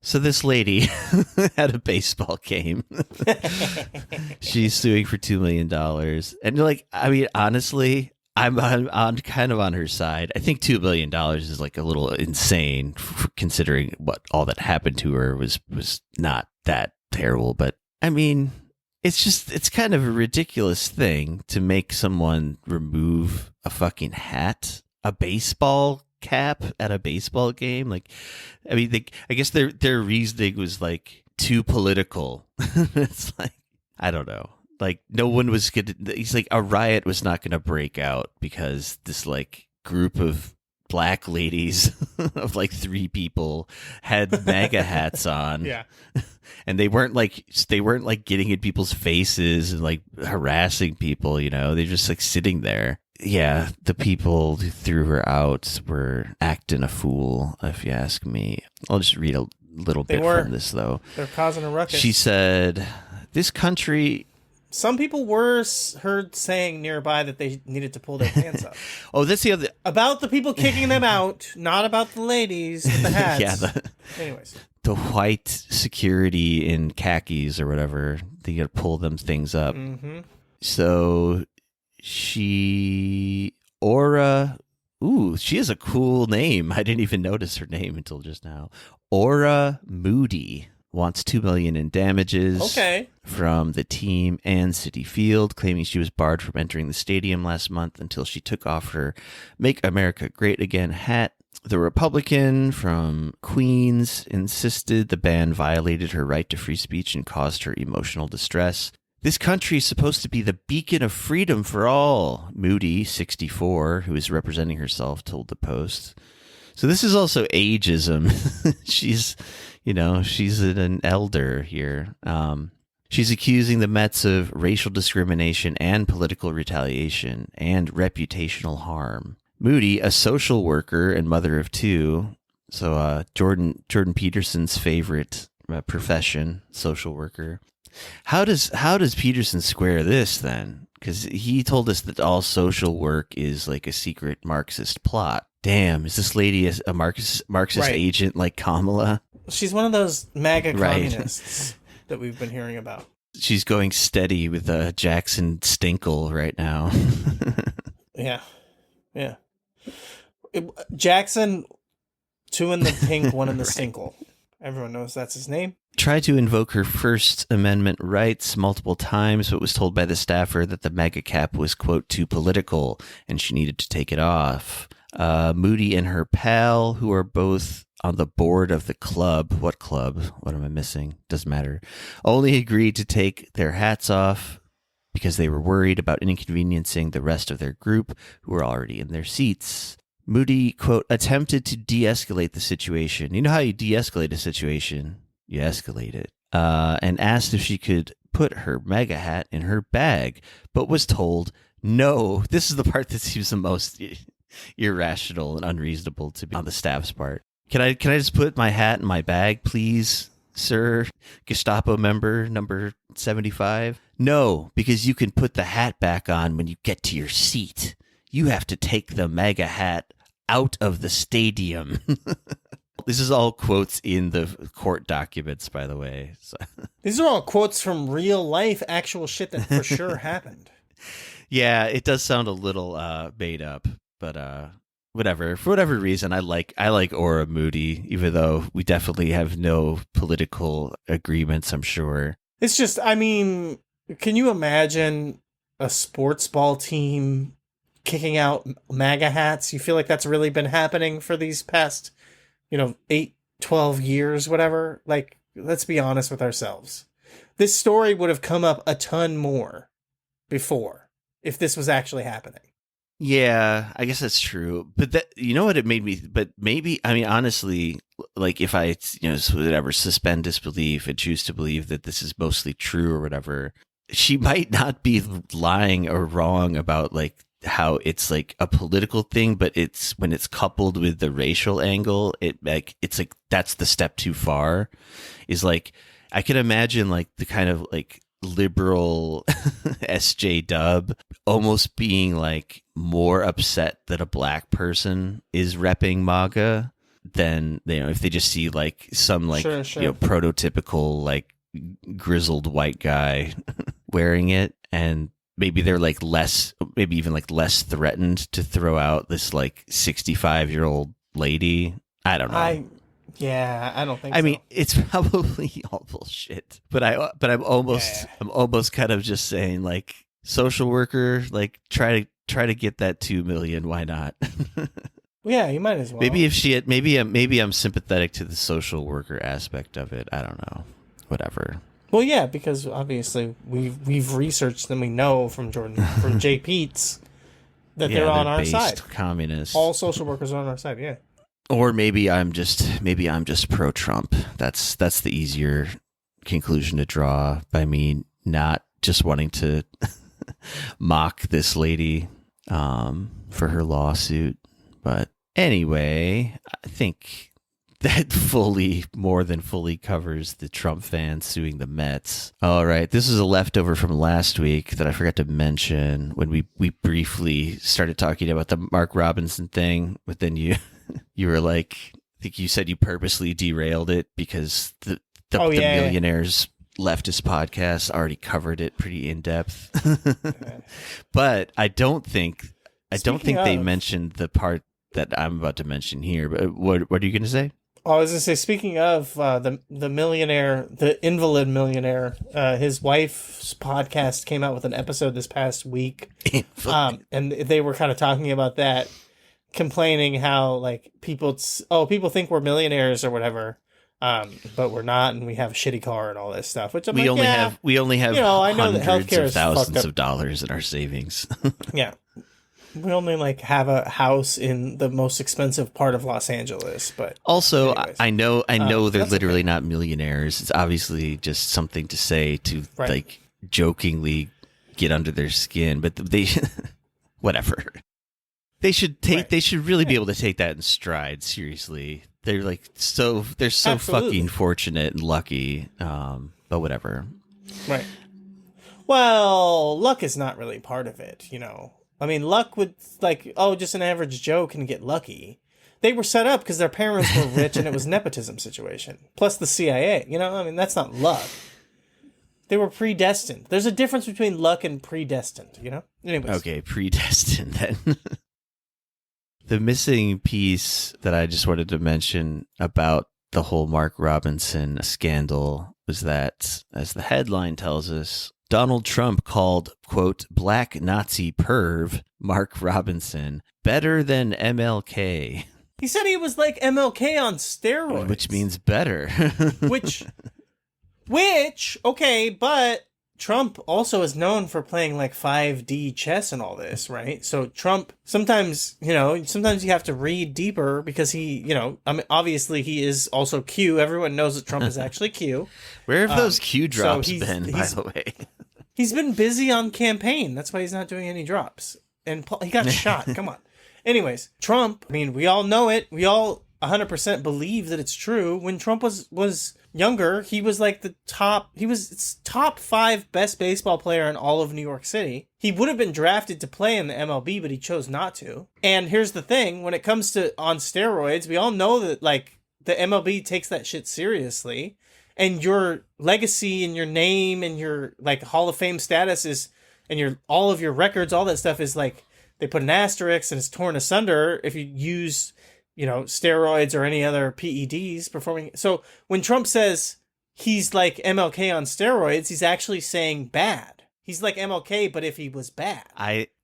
So this lady had a baseball game. She's suing for $2 million. And like, I mean, honestly, I'm on kind of on her side. I think $2 million is like a little insane considering what all that happened to her was not that terrible. But I mean, it's kind of a ridiculous thing to make someone remove a fucking hat, a baseball cap at a baseball game. Like, I mean, I guess their reasoning was like too political. It's like, I don't know. Like, no one was gonna. He's like, a riot was not gonna break out because this like group of black ladies of like 3 people had MAGA hats on. Yeah. And they weren't like getting in people's faces and like harassing people, you know. They're just like sitting there. Yeah, the people who threw her out were acting a fool, if you ask me. I'll just read a little bit from this, though. They're causing a ruckus. She said, this country... Some people were heard saying nearby that they needed to pull their pants up. Oh, that's the other... About the people kicking them out, not about the ladies with the hats. Yeah, anyways. The white security in khakis or whatever, they got to pull them things up. Mm-hmm. So... she has a cool name. I didn't even notice her name until just now. Aura Moody wants $2 million in damages from the team and Citi Field, claiming she was barred from entering the stadium last month until she took off her Make America Great Again hat. The Republican from Queens insisted the ban violated her right to free speech and caused her emotional distress. This country is supposed to be the beacon of freedom for all, Moody, 64, who is representing herself, told the Post. So this is also ageism. She's an elder here. She's accusing the Mets of racial discrimination and political retaliation and reputational harm. Moody, a social worker and mother of 2, so Jordan Peterson's favorite profession, social worker. How does Peterson square this then? Because he told us that all social work is like a secret Marxist plot. Damn, is this lady a Marxist agent like Kamala? She's one of those MAGA communists that we've been hearing about. She's going steady with Jackson Stinkle right now. Yeah. Jackson, 2 in the pink, 1 in the stinkle. Everyone knows that's his name. Tried to invoke her First Amendment rights multiple times, but was told by the staffer that the MAGA cap was, quote, too political, and she needed to take it off. Moody and her pal, who are both on the board of the club. What club? What am I missing? Doesn't matter. Only agreed to take their hats off because they were worried about inconveniencing the rest of their group who were already in their seats. Moody, quote, attempted to de-escalate the situation. You know how you de-escalate a situation? You escalate it. And asked if she could put her MAGA hat in her bag, but was told no. This is the part that seems the most irrational and unreasonable to be on the staff's part. Can I just put my hat in my bag, please, sir? Gestapo member number 75? No, because you can put the hat back on when you get to your seat. You have to take the MAGA hat out of the stadium. This is all quotes in the court documents, by the way. So. These are all quotes from real life, actual shit that for sure happened. Yeah, it does sound a little made up, but whatever. For whatever reason, I like Aura Moody, even though we definitely have no political agreements, I'm sure. It's just, I mean, can you imagine a sports ball team kicking out MAGA hats? You feel like that's really been happening for these past, 8, 12 years, whatever? Like, let's be honest with ourselves. This story would have come up a ton more before if this was actually happening. Yeah, I guess that's true. But that, you know what it made me, but maybe, I mean, honestly, like if I, whatever, suspend disbelief and choose to believe that this is mostly true or whatever, she might not be lying or wrong about like how it's like a political thing, but it's when it's coupled with the racial angle, it's like that's the step too far. Is like, I can imagine like the kind of like liberal SJ Dub almost being like more upset that a black person is repping MAGA than if they just see like some like Sure. prototypical like grizzled white guy wearing it, and maybe they're like maybe even like less threatened to throw out this like 65-year-old lady. I don't know. I don't think. I mean, it's probably all bullshit, but I'm almost kind of just saying like, social worker, like try to get that 2 million. Why not? Yeah, you might as well. Maybe if she had, maybe I'm sympathetic to the social worker aspect of it. I don't know. Whatever. Well, yeah, because obviously we've researched and we know from Jay Peets that they're on our side. Communists. All social workers are on our side. Yeah. Or maybe I'm just pro-Trump. That's the easier conclusion to draw by me not just wanting to mock this lady for her lawsuit. But anyway, I think that more than fully covers the Trump fans suing the Mets. All right, this is a leftover from last week that I forgot to mention when we briefly started talking about the Mark Robinson thing, but then you were like, I think you said you purposely derailed it because the Millionaires Leftist podcast already covered it pretty in depth. But I don't think they mentioned the part that I'm about to mention here. But what are you going to say? Oh, I was going to say, speaking of the millionaire, the invalid millionaire, his wife's podcast came out with an episode this past week. And they were kind of talking about that, complaining how like people think we're millionaires or whatever, but we're not, and we have a shitty car and all this stuff. Which we only have I know that healthcare is thousands of dollars in our savings. Yeah. We only like have a house in the most expensive part of Los Angeles, but also anyways. I know they're literally not millionaires. It's obviously just something to say to like jokingly get under their skin, but they whatever. They should really be able to take that in stride. Seriously, they're like they're so fucking fortunate and lucky. But whatever. Right. Well, luck is not really part of it, I mean, luck would just an average Joe can get lucky. They were set up because their parents were rich and it was nepotism situation. Plus the CIA, I mean, that's not luck. They were predestined. There's a difference between luck and predestined, Anyways. Okay, predestined then. The missing piece that I just wanted to mention about the whole Mark Robinson scandal was that, as the headline tells us, Donald Trump called, quote, black Nazi perv Mark Robinson better than MLK. He said he was like MLK on steroids. Which means better. which, okay, but Trump also is known for playing like 5D chess and all this, right? So Trump, sometimes you have to read deeper because he, I mean, obviously he is also Q. Everyone knows that Trump is actually Q. Where have those Q drops been, by the way? He's been busy on campaign. That's why he's not doing any drops. And he got shot. Come on. Anyways, Trump, I mean, we all know it. We all 100% believe that it's true. When Trump was younger, he was like top 5 best baseball player in all of New York City. He would have been drafted to play in the MLB, but he chose not to. And here's the thing, when it comes to on steroids, we all know that like the MLB takes that shit seriously, and your legacy and your name and your like Hall of Fame status is, and your all of your records, all that stuff is like they put an asterisk and it's torn asunder if you use, steroids or any other PEDs performing. So when Trump says he's like MLK on steroids, he's actually saying bad. He's like MLK, but if he was bad.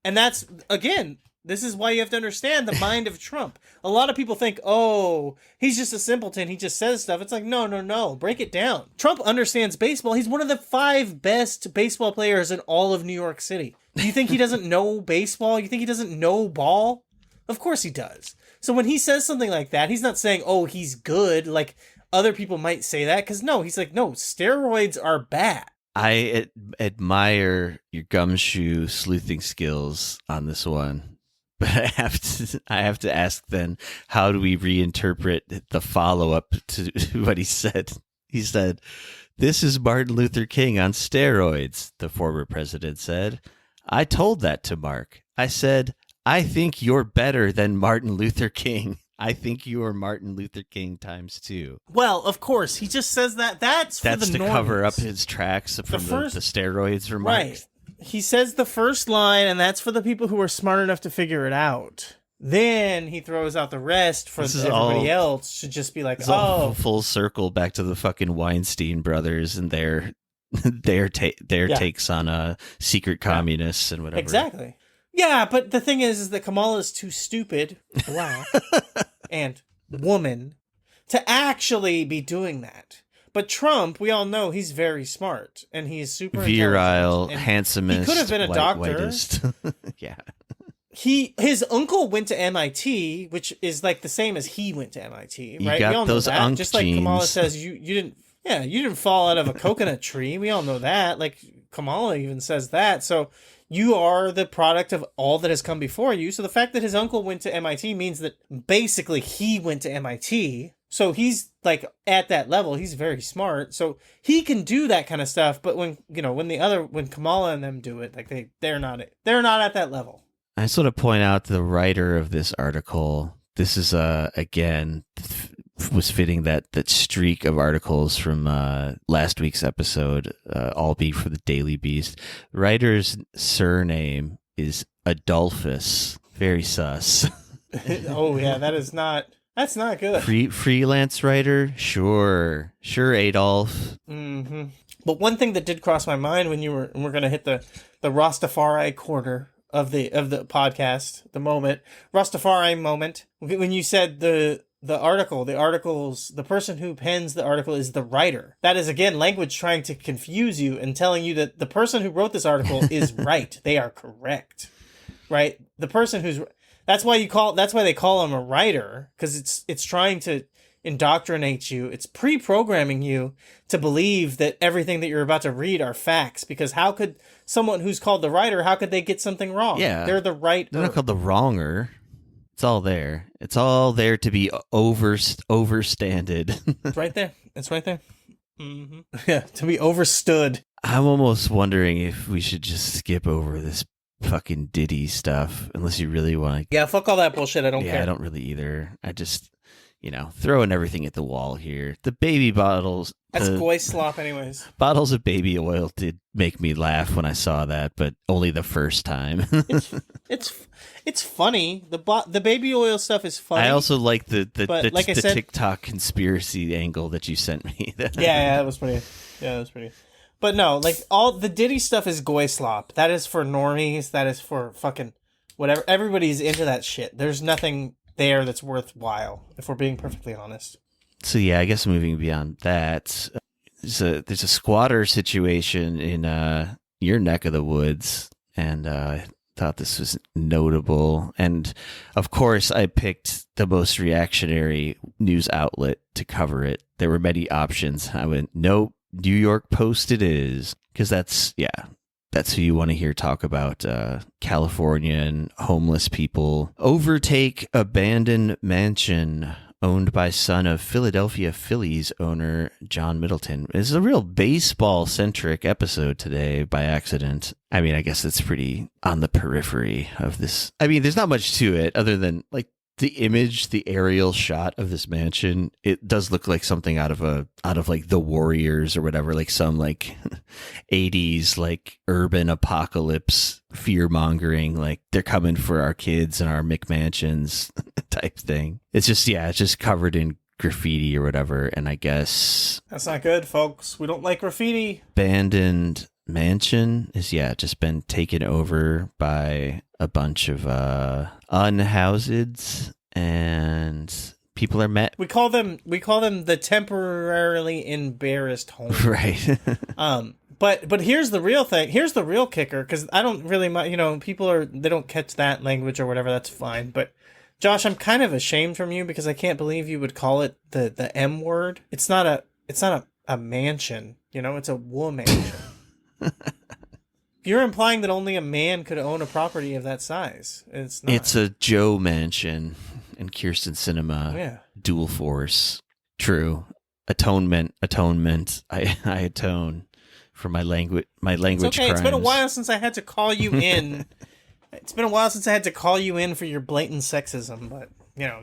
And that's, again, this is why you have to understand the mind of Trump. A lot of people think, oh, he's just a simpleton. He just says stuff. It's like, no. Break it down. Trump understands baseball. He's one of the 5 best baseball players in all of New York City. Do you think he doesn't know baseball? You think he doesn't know ball? Of course he does. So when he says something like that, he's not saying, oh, he's good, like other people might say that. Because no, he's like, no, steroids are bad. I admire your gumshoe sleuthing skills on this one. But I have to ask then, how do we reinterpret the follow-up to what he said? He said, "This is Martin Luther King on steroids," the former president said. "I told that to Mark. I said, I think you're better than Martin Luther King. I think you are Martin Luther King times 2. Well, of course, he just says that. That's for the to normies. Cover up his tracks from the steroids remarks. Right. He says the first line, and that's for the people who are smart enough to figure it out. Then he throws out the rest for everybody else to just be like, full circle back to the fucking Weinstein brothers and their takes on secret communists and whatever. Exactly. Yeah, but the thing is that Kamala is too stupid, black, and woman to actually be doing that. But Trump, we all know he's very smart and he's super virile, handsomest. He could have been a doctor. Yeah. His uncle went to MIT, which is like the same as he went to MIT, right? We all know those that. Just like Kamala says, you didn't fall out of a coconut tree. We all know that. Like Kamala even says that. So you are the product of all that has come before you. So the fact that his uncle went to MIT means that basically he went to MIT. So he's like at that level. He's very smart. So he can do that kind of stuff. But when Kamala and them do it, like they're not at that level. I just want to point out the writer of this article. This is again was fitting that streak of articles from last week's episode, all be for the Daily Beast. Writer's surname is Adolphus. Very sus. Oh yeah, that's not good. Freelance writer, sure, Adolf. Mm-hmm. But one thing that did cross my mind when we're going to hit the Rastafari corner of the podcast, the Rastafari moment, when you said the person who pens the article is the writer. That is, again, language trying to confuse you and telling you that the person who wrote this article is right. They are correct, right? The person that's why they call him a writer, because it's trying to indoctrinate you. It's pre-programming you to believe that everything that you're about to read are facts, because how could someone who's called the writer, how could they get something wrong? Yeah. They're the right. They're not called the wronger. It's all there. It's all there to be overstanded. It's right there. It's right there. Mm-hmm. Yeah, to be overstood. I'm almost wondering if we should just skip over this fucking Diddy stuff, unless you really want to. Yeah, fuck all that bullshit. I don't care. Yeah, I don't really either. I just, throwing everything at the wall here. The baby bottles. That's goy slop anyways. Bottles of baby oil did make me laugh when I saw that, but only the first time. It's funny. The baby oil stuff is funny. I also like the said, TikTok conspiracy angle that you sent me. Yeah, that was pretty. But no, like all the Diddy stuff is goy slop. That is for normies. That is for fucking whatever. Everybody's into that shit. There's nothing there that's worthwhile, if we're being perfectly honest. So yeah, I guess moving beyond that, there's a squatter situation in your neck of the woods, and I thought this was notable. And of course, I picked the most reactionary news outlet to cover it. There were many options. I went, nope, New York Post it is, because that's who you want to hear talk about Californian homeless people. Overtake abandoned mansion owned by son of Philadelphia Phillies owner John Middleton. It's a real baseball-centric episode today by accident. I mean, I guess it's pretty on the periphery of this. I mean, there's not much to it other than, like, The image, the aerial shot of this mansion, it does look like something out of like The Warriors or whatever, like some like 80s like urban apocalypse fear mongering, like they're coming for our kids and our McMansions type thing. It's just covered in graffiti or whatever, and I guess That's not good, folks. We don't like graffiti. abandoned mansion is just been taken over by a bunch of unhoused, and people are met. We call them the temporarily embarrassed homeless. Right. But here's the real thing. Here's the real kicker, because I don't really mind. People they don't catch that language or whatever. That's fine. But Josh, I'm kind of ashamed from you because I can't believe you would call it the M word. It's not a mansion. It's a womansion. You're implying that only a man could own a property of that size. It's not. It's a Joe mansion in Kirsten Cinema. Yeah. Dual force. True. Atonement. I atone for my language. It's okay. Crimes. It's been a while since I had to call you in. For your blatant sexism, but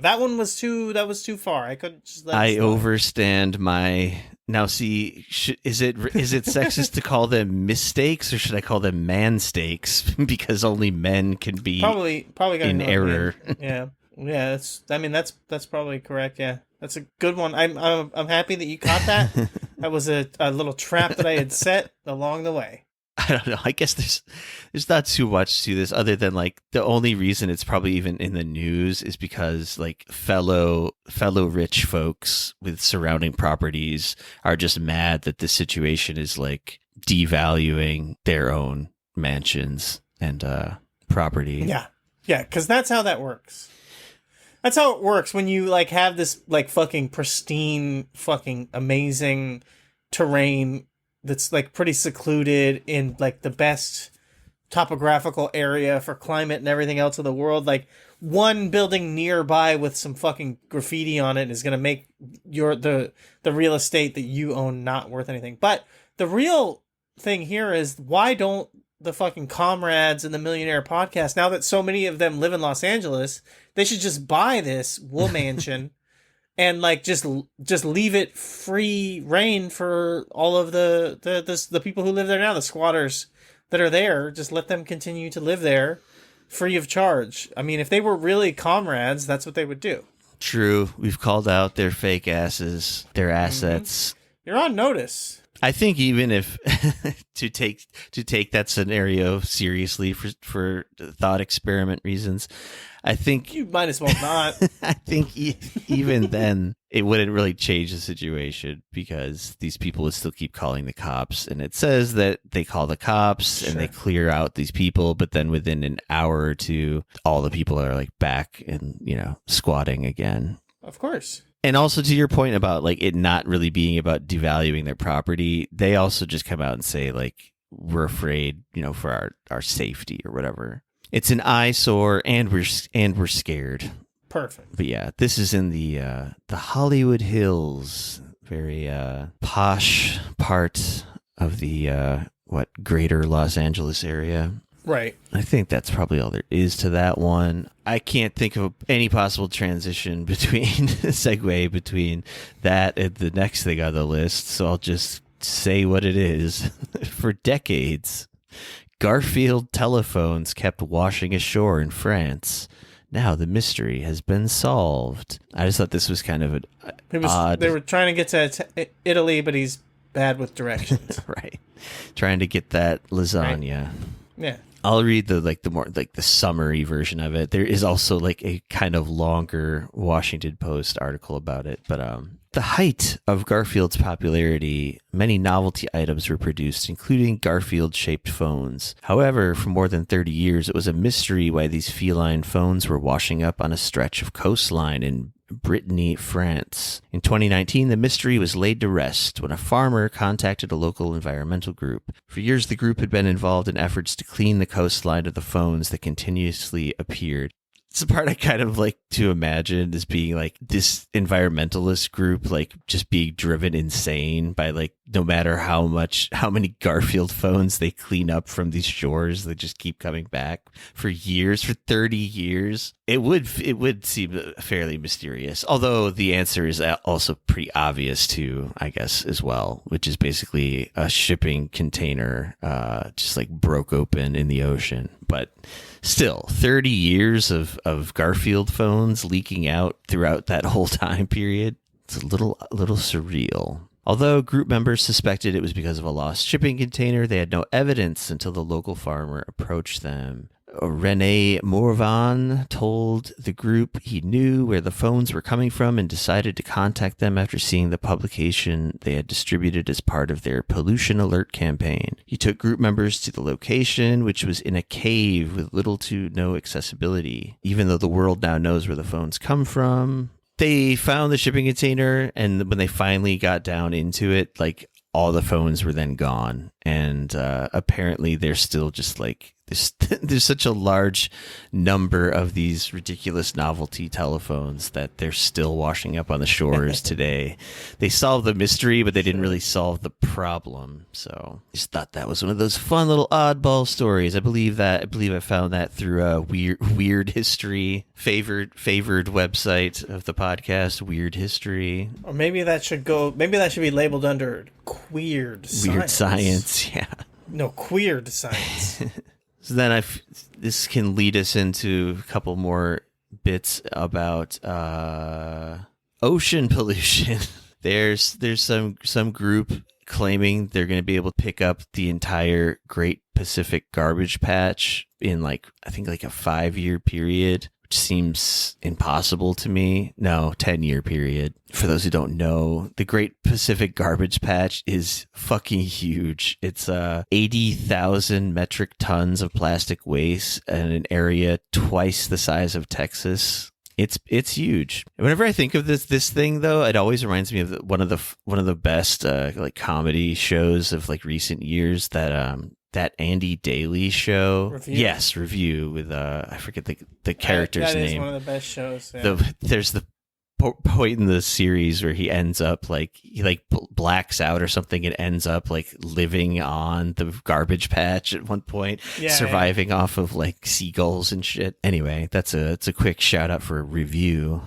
that one was too far. I couldn't just let it slide. Overstand my. Now, see, is it sexist to call them mistakes, or should I call them man-stakes? Because only men can be probably in error. Yeah. That's probably correct. Yeah, that's a good one. I'm happy that you caught that. That was a little trap that I had set along the way. I don't know. I guess there's not too much to this other than like the only reason it's probably even in the news is because like fellow rich folks with surrounding properties are just mad that this situation is like devaluing their own mansions and property. Yeah. Yeah, because that's how that works. That's how it works when you like have this like fucking pristine, fucking amazing terrain that's like pretty secluded in like the best topographical area for climate and everything else of the world. Like one building nearby with some fucking graffiti on it is going to make the real estate that you own not worth anything. But the real thing here is, why don't the fucking comrades in the Millionaire Podcast, now that so many of them live in Los Angeles, they should just buy this wool mansion and like just leave it free reign for all of the people who live there now, the squatters that are there. Just let them continue to live there free of charge. I mean, if they were really comrades, that's what they would do. True. We've called out their fake asses, their assets. Mm-hmm. You're on notice. I think even if to take that scenario seriously for thought experiment reasons, I think you might as well not. I think even then it wouldn't really change the situation, because these people would still keep calling the cops, and it says that they call the cops and they clear out these people, but then within an hour or two, all the people are like back and squatting again. Of course. And also to your point about like it not really being about devaluing their property, they also just come out and say like, we're afraid, for our safety or whatever. It's an eyesore, and we're scared. Perfect. But yeah, this is in the Hollywood Hills, very posh part of the greater Los Angeles area. Right. I think that's probably all there is to that one. I can't think of any possible transition segue between that and the next thing on the list, so I'll just say what it is. For decades, Garfield telephones kept washing ashore in France. Now the mystery has been solved. I just thought this was kind of odd. They were trying to get to Italy, but he's bad with directions. Right. Trying to get that lasagna. Right. Yeah. I'll read the summary version of it. There is also like a kind of longer Washington Post article about it. But the height of Garfield's popularity, many novelty items were produced, including Garfield-shaped phones. However, for more than 30 years, it was a mystery why these feline phones were washing up on a stretch of coastline in Brittany, France. In 2019, the mystery was laid to rest when a farmer contacted a local environmental group. For years, the group had been involved in efforts to clean the coastline of the phones that continuously appeared. It's the part I kind of like to imagine as being like this environmentalist group, like just being driven insane by like no matter how many Garfield phones they clean up from these shores, they just keep coming back for years, for 30 years. It would seem fairly mysterious, although the answer is also pretty obvious too, I guess, as well, which is basically a shipping container just like broke open in the ocean. But still, 30 years of Garfield phones leaking out throughout that whole time period. It's a little surreal. Although group members suspected it was because of a lost shipping container, they had no evidence until the local farmer approached them. Rene Morvan told the group he knew where the phones were coming from and decided to contact them after seeing the publication they had distributed as part of their pollution alert campaign. He took group members to the location, which was in a cave with little to no accessibility. Even though the world now knows where the phones come from, they found the shipping container, and when they finally got down into it, like all the phones were then gone. And apparently they're still just like, there's such a large number of these ridiculous novelty telephones that they're still washing up on the shores today. They solved the mystery, but they didn't really solve the problem. So I just thought that was one of those fun little oddball stories. I believe I found that through a weird history favored website of the podcast, Weird History. Or maybe that should be labeled under queered science. Weird science, yeah. No, queered science. So then this can lead us into a couple more bits about ocean pollution. There's some group claiming they're going to be able to pick up the entire Great Pacific Garbage Patch in like a 5-year period, which seems impossible to me. No, 10-year period. For those who don't know, the Great Pacific Garbage Patch is fucking huge. It's 80,000 metric tons of plastic waste and an area twice the size of Texas. It's huge. Whenever I think of this thing, though, it always reminds me of one of the best like comedy shows of like recent years, that Andy Daly show. Review? Yes, Review, with I forget the character's name. That is one of the best shows. Yeah. There's the point in the series where he ends up he blacks out or something and ends up like living on the garbage patch at one point, surviving off of like seagulls and shit. Anyway, it's a quick shout out for Review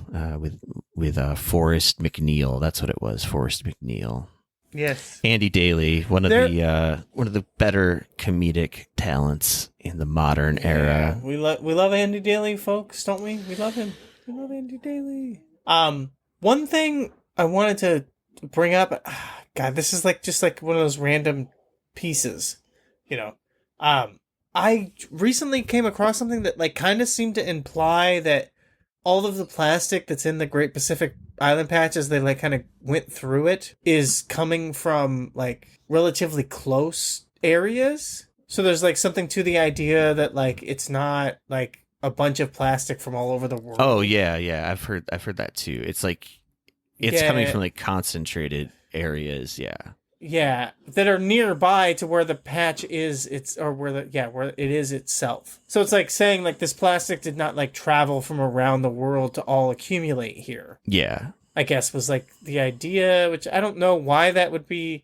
with Forrest McNeil. That's what it was, Forrest McNeil. Yes, Andy Daly, one of the better comedic talents in the modern era. We love Andy Daly, folks, don't we? We love him. We love Andy Daly. One thing I wanted to bring up, God, this is just one of those random pieces, you know. I recently came across something that like kind of seemed to imply that all of the plastic that's in the Great Pacific Island Patch, as they like kind of went through it, is coming from like relatively close areas. So there's like something to the idea that like it's not like a bunch of plastic from all over the world. Oh yeah, I've heard that too. It's like it's coming from like concentrated areas, yeah, that are nearby to where the patch is. Where it is itself. So it's like saying like this plastic did not like travel from around the world to all accumulate here. Yeah, I guess was like the idea, which I don't know why that would be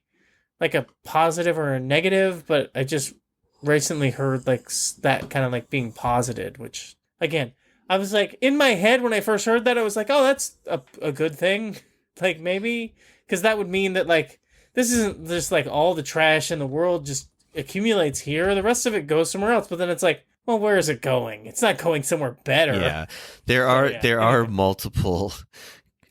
like a positive or a negative, but I just recently heard like that kind of like being posited, which again, I was like in my head when I first heard that, I was like, oh, that's a good thing. Like maybe, because that would mean that like, this isn't just like all the trash in the world just accumulates here. The rest of it goes somewhere else. But then it's like, well, where is it going? It's not going somewhere better. Yeah, there are multiple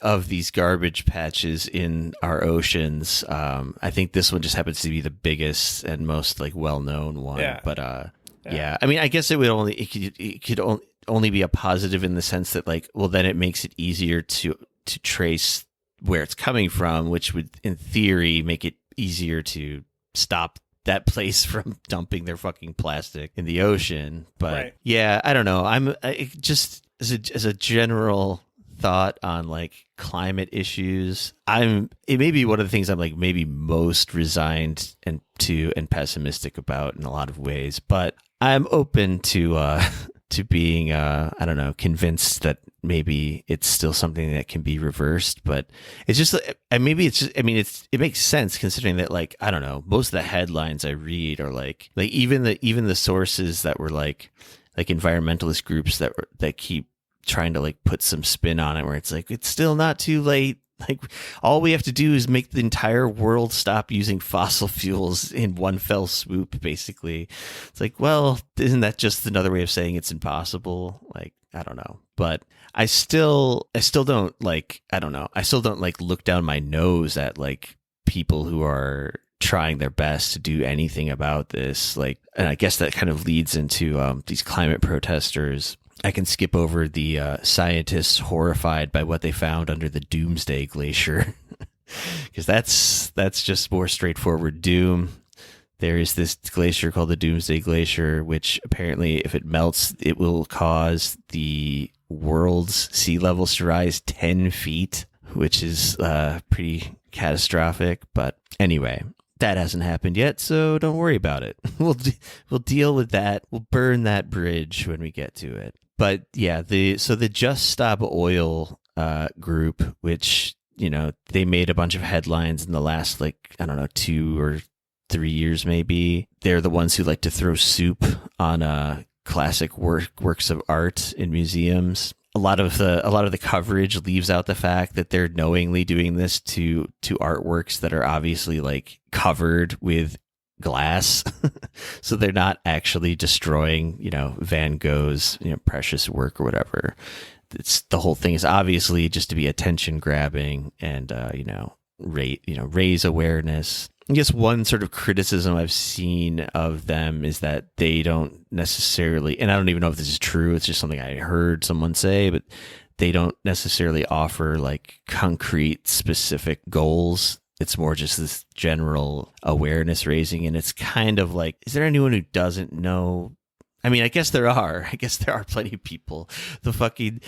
of these garbage patches in our oceans. I think this one just happens to be the biggest and most like well-known one. Yeah. But yeah, I mean, I guess it could only be a positive in the sense that like, well, then it makes it easier to trace where it's coming from, which would in theory make it easier to stop that place from dumping their fucking plastic in the ocean. But yeah, I don't know. Just as a general thought on like climate issues, it may be one of the things I'm like maybe most resigned and pessimistic about in a lot of ways, but I'm open to to being, I don't know, convinced that maybe it's still something that can be reversed. But it's just, maybe it's just, I mean, it makes sense considering that, like, I don't know, most of the headlines I read are like even the sources that were like environmentalist groups that keep trying to like put some spin on it, where it's like, it's still not too late. Like, all we have to do is make the entire world stop using fossil fuels in one fell swoop, basically. It's like, well, isn't that just another way of saying it's impossible? Like, I don't know. But I still don't like, I don't know. I still don't like look down my nose at like people who are trying their best to do anything about this. Like, and I guess that kind of leads into these climate protesters. I can skip over the scientists horrified by what they found under the Doomsday Glacier, because that's just more straightforward doom. There is this glacier called the Doomsday Glacier, which apparently, if it melts, it will cause the world's sea levels to rise 10 feet, which is pretty catastrophic. But anyway, that hasn't happened yet, so don't worry about it. We'll deal with that. We'll burn that bridge when we get to it. But yeah, the Just Stop Oil group, which, you know, they made a bunch of headlines in the last, like, I don't know, 2 or 3 years maybe. They're the ones who like to throw soup on classic works of art in museums. A lot of the coverage leaves out the fact that they're knowingly doing this to artworks that are obviously like covered with glass. So they're not actually destroying, you know, Van Gogh's, you know, precious work or whatever. It's, the whole thing is obviously just to be attention grabbing and raise awareness. I guess one sort of criticism I've seen of them is that they don't necessarily, and I don't even know if this is true, it's just something I heard someone say, but they don't necessarily offer like concrete specific goals. It's more just this general awareness raising. And it's kind of like, is there anyone who doesn't know? I mean, I guess there are plenty of people. The fucking,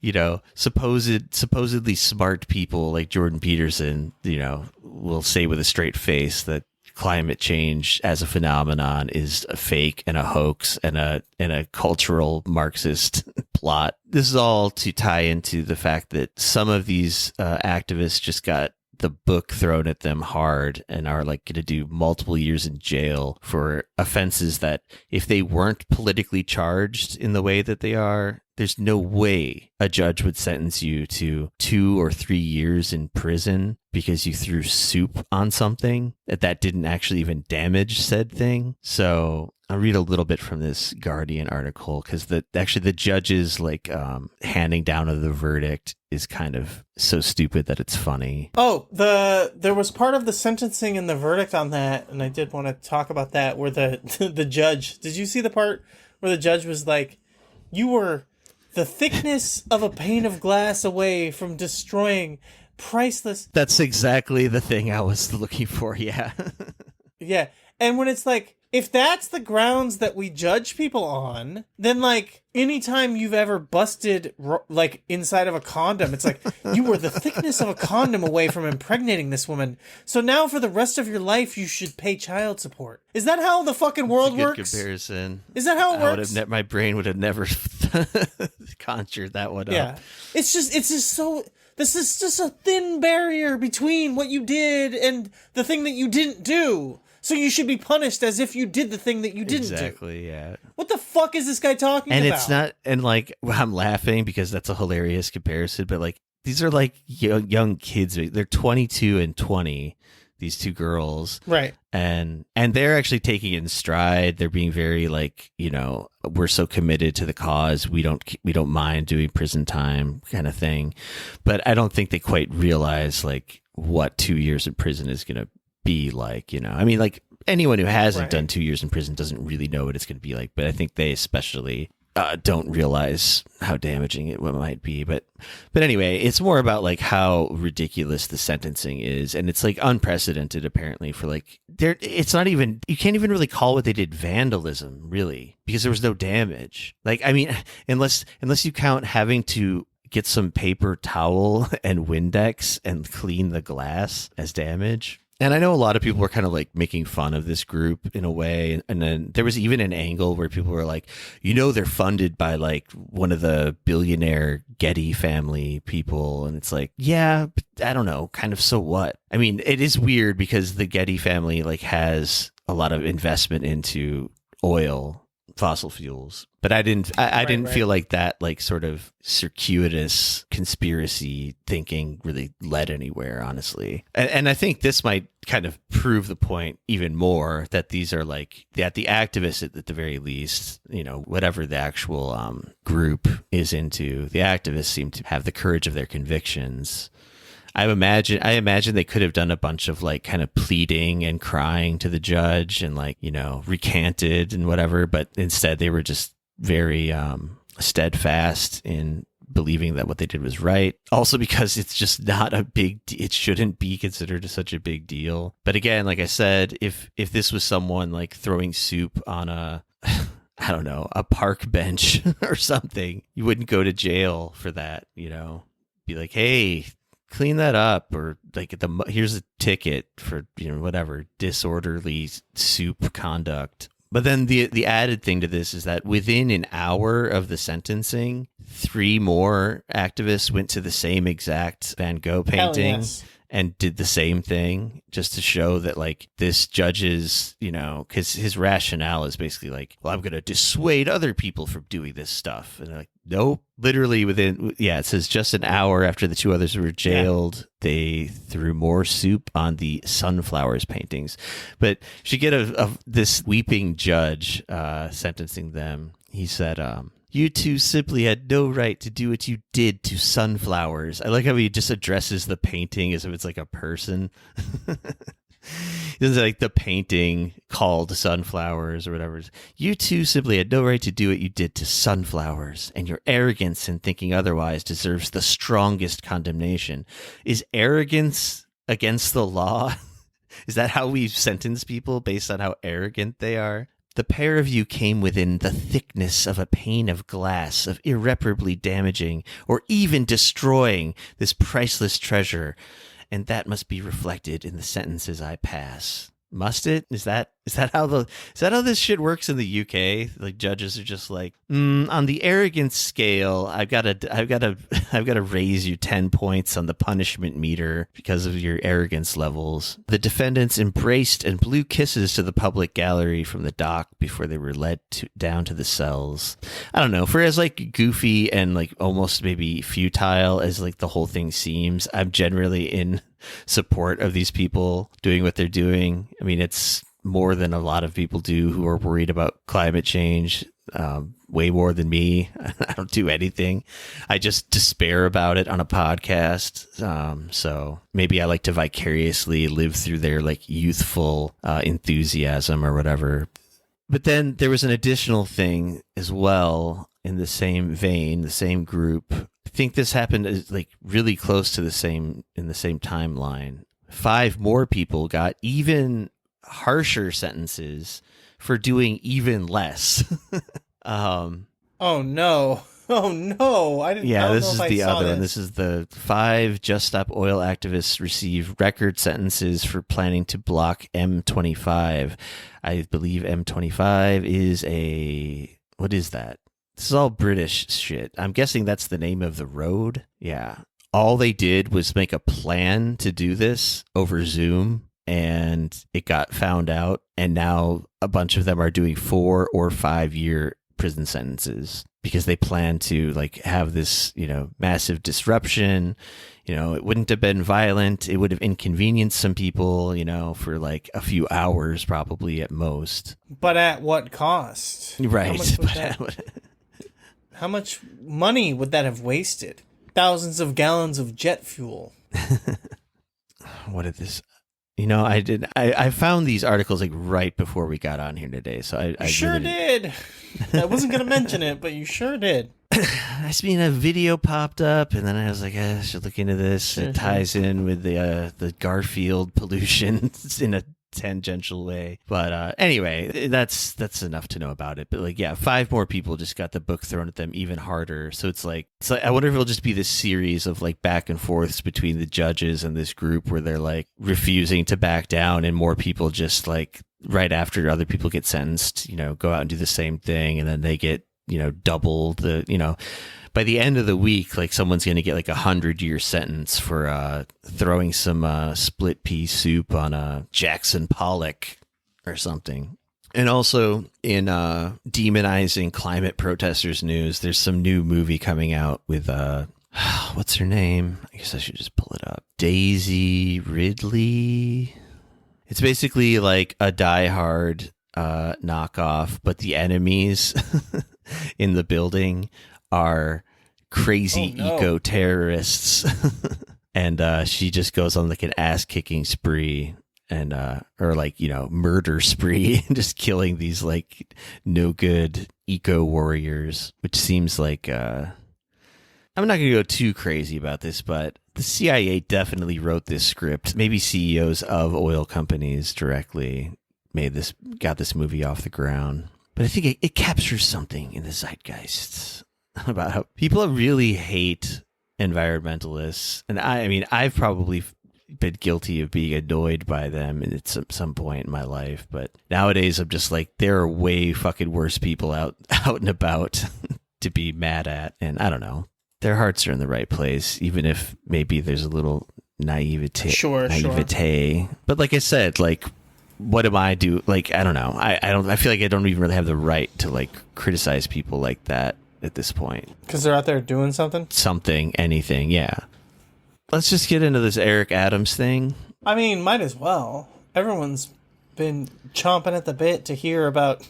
you know, supposedly smart people like Jordan Peterson, you know, will say with a straight face that climate change as a phenomenon is a fake and a hoax and a cultural Marxist plot. This is all to tie into the fact that some of these activists just got the book thrown at them hard and are like going to do multiple years in jail for offenses that, if they weren't politically charged in the way that they are, there's no way a judge would sentence you to 2 or 3 years in prison because you threw soup on something that didn't actually even damage said thing. So I'll read a little bit from this Guardian article, because the judge's like handing down of the verdict is kind of so stupid that it's funny. Oh, there was part of the sentencing and the verdict on that, and I did want to talk about that, where the judge, did you see the part where the judge was like, you were the thickness of a pane of glass away from destroying priceless... That's exactly the thing I was looking for, yeah. Yeah, and when it's like, if that's the grounds that we judge people on, then, like, anytime you've ever busted, like, inside of a condom, it's like, you were the thickness of a condom away from impregnating this woman. So now for the rest of your life, you should pay child support. Is that how the fucking world works? Good comparison. Is that how it works? My brain would have never conjured that one up. Yeah. It's just so... This is just a thin barrier between what you did and the thing that you didn't do. So you should be punished as if you did the thing that you didn't do. Exactly, yeah. What the fuck is this guy talking about? And it's not, and like, I'm laughing because that's a hilarious comparison, but like, these are like young kids. They're 22 and 20, these two girls. Right. And they're actually taking it in stride. They're being very like, you know, we're so committed to the cause. We don't mind doing prison time kind of thing. But I don't think they quite realize like what 2 years in prison is going to be like, you know. I mean, like, anyone who hasn't done 2 years in prison doesn't really know what it's going to be like, but I think they especially don't realize how damaging it might be. But anyway, it's more about like how ridiculous the sentencing is, and it's like unprecedented apparently for like, it's not even, you can't even really call what they did vandalism really, because there was no damage. Like, I mean, unless you count having to get some paper towel and Windex and clean the glass as damage. And I know a lot of people were kind of like making fun of this group in a way. And then there was even an angle where people were like, they're funded by like one of the billionaire Getty family people. And it's like, yeah, I don't know, kind of so what? I mean, it is weird because the Getty family like has a lot of investment into oil, fossil fuels. But I didn't feel like that like sort of circuitous conspiracy thinking really led anywhere, honestly. And I think this might kind of prove the point even more that these are like that the activists at the very least, whatever the actual group is into, the activists seem to have the courage of their convictions. I imagine they could have done a bunch of like kind of pleading and crying to the judge and like, recanted and whatever, but instead they were just very steadfast in believing that what they did was right. Also because it's just not it shouldn't be considered such a big deal. But again, like I said, if this was someone like throwing soup on a I don't know, a park bench or something, you wouldn't go to jail for that, be like, hey, clean that up, or like here's a ticket for whatever disorderly soup conduct. But then the added thing to this is that within an hour of the sentencing, 3 more activists went to the same exact Van Gogh painting and did the same thing, just to show that like this judge's, because his rationale is basically like, well, I'm going to dissuade other people from doing this stuff. And they're like, nope. Literally it says just an hour after the 2 others were jailed, they threw more soup on the sunflowers paintings. But should get this weeping judge sentencing them. He said, you two simply had no right to do what you did to sunflowers. I like how he just addresses the painting as if it's like a person. It's like the painting called sunflowers or whatever. You two simply had no right to do what you did to sunflowers, and your arrogance in thinking otherwise deserves the strongest condemnation. Is arrogance against the law? Is that how we sentence people, based on how arrogant they are? The pair of you came within the thickness of a pane of glass of irreparably damaging or even destroying this priceless treasure, and that must be reflected in the sentences I pass. Must it? Is that how this shit works in the UK? Like judges are just like, on the arrogance scale, I've got to raise you 10 points on the punishment meter because of your arrogance levels. The defendants embraced and blew kisses to the public gallery from the dock before they were led down to the cells. I don't know, for as like goofy and like almost maybe futile as like the whole thing seems, I'm generally in support of these people doing what they're doing. I mean, it's more than a lot of people do who are worried about climate change, way more than me. I don't do anything. I just despair about it on a podcast. So maybe I like to vicariously live through their like youthful enthusiasm or whatever. But then there was an additional thing as well in the same vein, the same group. I think this happened like really close to in the same timeline. 5 more people got even harsher sentences for doing even less. Oh no. I didn't. Yeah, I don't this know is if I the saw other one. This is the 5 Just Stop Oil activists receive record sentences for planning to block M25. I believe M25 is what is that? This is all British shit. I'm guessing that's the name of the road. Yeah. All they did was make a plan to do this over Zoom, and it got found out. And now a bunch of them are doing 4 or 5 year prison sentences because they plan to like have this, massive disruption. It wouldn't have been violent. It would have inconvenienced some people, for like a few hours probably at most. But at what cost? Right. How much money would that have wasted? Thousands of gallons of jet fuel. What did this... I found these articles like right before we got on here today, so I sure did. I wasn't going to mention it, but you sure did. I mean, a video popped up, and then I was like, I should look into this. It ties in with the Garfield pollution in a tangential way. But anyway, that's enough to know about it. But like, yeah, 5 more people just got the book thrown at them even harder. So it's like I wonder if it'll just be this series of like back and forths between the judges and this group where they're like refusing to back down, and more people just like right after other people get sentenced, go out and do the same thing, and then they get double the by the end of the week, like someone's going to get like 100-year sentence for throwing some split pea soup on Jackson Pollock or something. And also in demonizing climate protesters news, there's some new movie coming out with what's her name? I guess I should just pull it up. Daisy Ridley. It's basically like a Die Hard knockoff, but the enemies in the building are crazy eco-terrorists. And she just goes on like an ass-kicking spree and or like, murder spree and just killing these like no good eco-warriors, which seems like I'm not going to go too crazy about this, but the CIA definitely wrote this script. Maybe CEOs of oil companies directly got this movie off the ground. But I think it captures something in the zeitgeist about how people really hate environmentalists. And I mean, I've probably been guilty of being annoyed by them at some point in my life. But nowadays, I'm just like, there are way fucking worse people out and about to be mad at. And I don't know. Their hearts are in the right place, even if maybe there's a little naivete. Sure. But like I said, like, what am I do? Like, I don't know. I feel like I don't even really have the right to like criticize people like that at this point. Because they're out there doing something? Anything. Yeah. Let's just get into this Eric Adams thing. I mean, might as well. Everyone's been chomping at the bit to hear about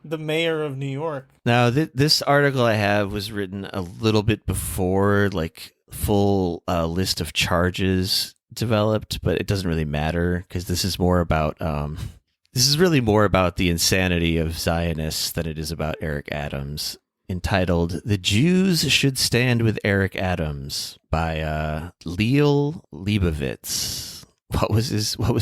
the mayor of New York. Now, this article I have was written a little bit before, like, full list of charges developed, but it doesn't really matter because this is more about this is really more about the insanity of Zionists than it is about Eric Adams. Entitled "The Jews Should Stand with Eric Adams" by Liel Leibovitz. What was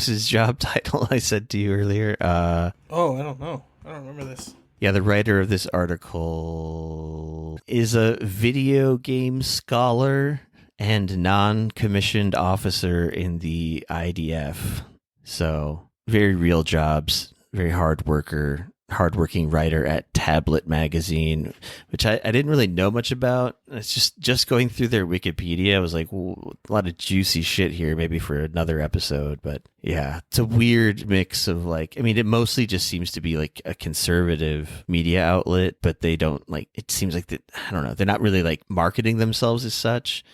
his job title? I said to you earlier. I don't know. I don't remember this. Yeah, the writer of this article is a video game scholar and non-commissioned officer in the IDF. So very real jobs, very hardworking writer at Tablet Magazine, which I didn't really know much about. It's just going through their Wikipedia. I was like, well, a lot of juicy shit here, maybe for another episode. But yeah, it's a weird mix of like, I mean, it mostly just seems to be like a conservative media outlet, but they don't like, it seems like that, I don't know, they're not really like marketing themselves as such.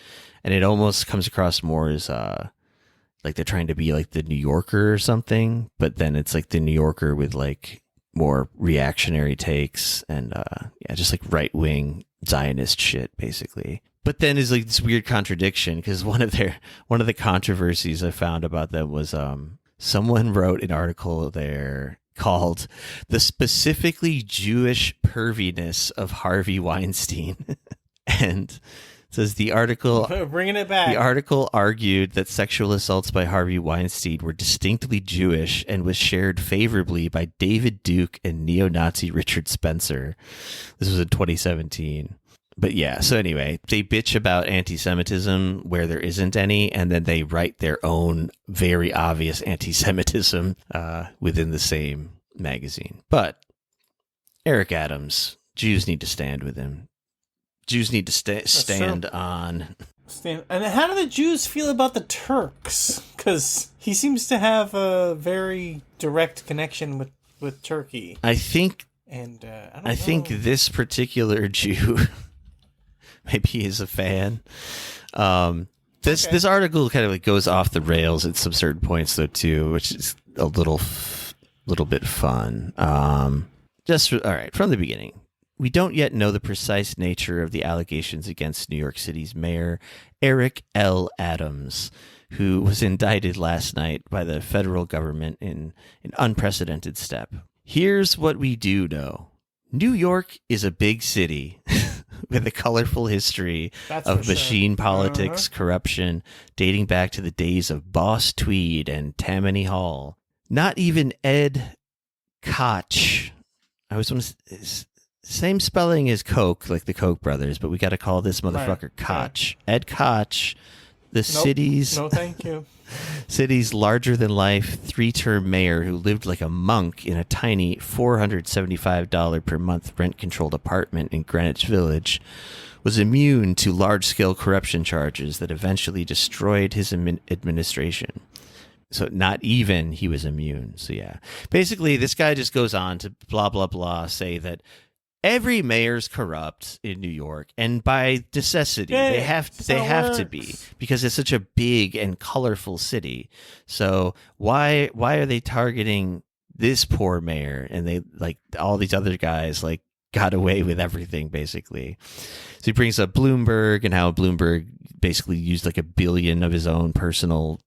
And it almost comes across more as like they're trying to be like the New Yorker or something, but then it's like the New Yorker with like more reactionary takes and just like right-wing Zionist shit basically. But then is like this weird contradiction because one of the controversies I found about them was someone wrote an article there called "The Specifically Jewish Perviness of Harvey Weinstein." And it says the article bringing it back. The article argued that sexual assaults by Harvey Weinstein were distinctly Jewish and was shared favorably by David Duke and neo-Nazi Richard Spencer. This was in 2017. But yeah, so anyway, they bitch about anti-Semitism where there isn't any, and then they write their own very obvious anti-Semitism within the same magazine. But Eric Adams, Jews need to stand with him. Jews need to stand on. And how do the Jews feel about the Turks? Because he seems to have a very direct connection with Turkey. I think. And I think this particular Jew, maybe he's a fan. This article kind of like goes off the rails at some certain points though too, which is a little bit fun. All right, from the beginning. We don't yet know the precise nature of the allegations against New York City's mayor, Eric L. Adams, who was indicted last night by the federal government in an unprecedented step. Here's what we do know. New York is a big city with a colorful history of machine politics, corruption, dating back to the days of Boss Tweed and Tammany Hall. Not even Ed Koch. I was want to same spelling as Koch, like the Koch brothers, but we got to call this motherfucker Koch. Ed Koch, the city's no, thank you. city's larger-than-life 3-term mayor who lived like a monk in a tiny $475 per month rent-controlled apartment in Greenwich Village, was immune to large-scale corruption charges that eventually destroyed his administration. So not even he was immune. So yeah, basically this guy just goes on to blah, blah, blah, say that every mayor's corrupt in New York, and by necessity, they have to be, because it's such a big and colorful city. So why are they targeting this poor mayor, and they like all these other guys like got away with everything basically? So he brings up Bloomberg and how Bloomberg basically used like $1 billion of his own personal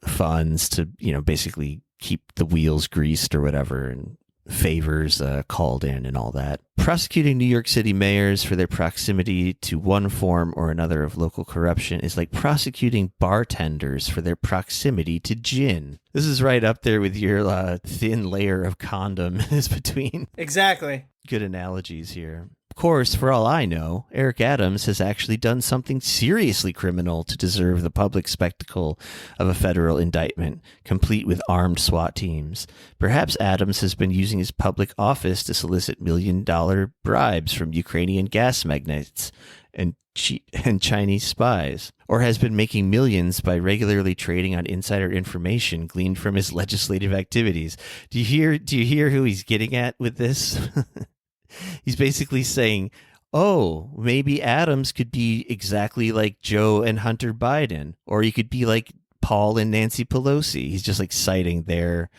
funds to, you know, basically keep the wheels greased or whatever, and favors called in and all that. Prosecuting New York City mayors for their proximity to one form or another of local corruption is like prosecuting bartenders for their proximity to gin. This is right up there with your thin layer of condom is between. Exactly. Good analogies here. Of course, for all I know, Eric Adams has actually done something seriously criminal to deserve the public spectacle of a federal indictment, complete with armed SWAT teams. Perhaps Adams has been using his public office to solicit $1 million bribes from Ukrainian gas magnates and Chinese spies, or has been making millions by regularly trading on insider information gleaned from his legislative activities. Do you hear who he's getting at with this? He's basically saying, oh, maybe Adams could be exactly like Joe and Hunter Biden, or he could be like Paul and Nancy Pelosi. He's just like citing their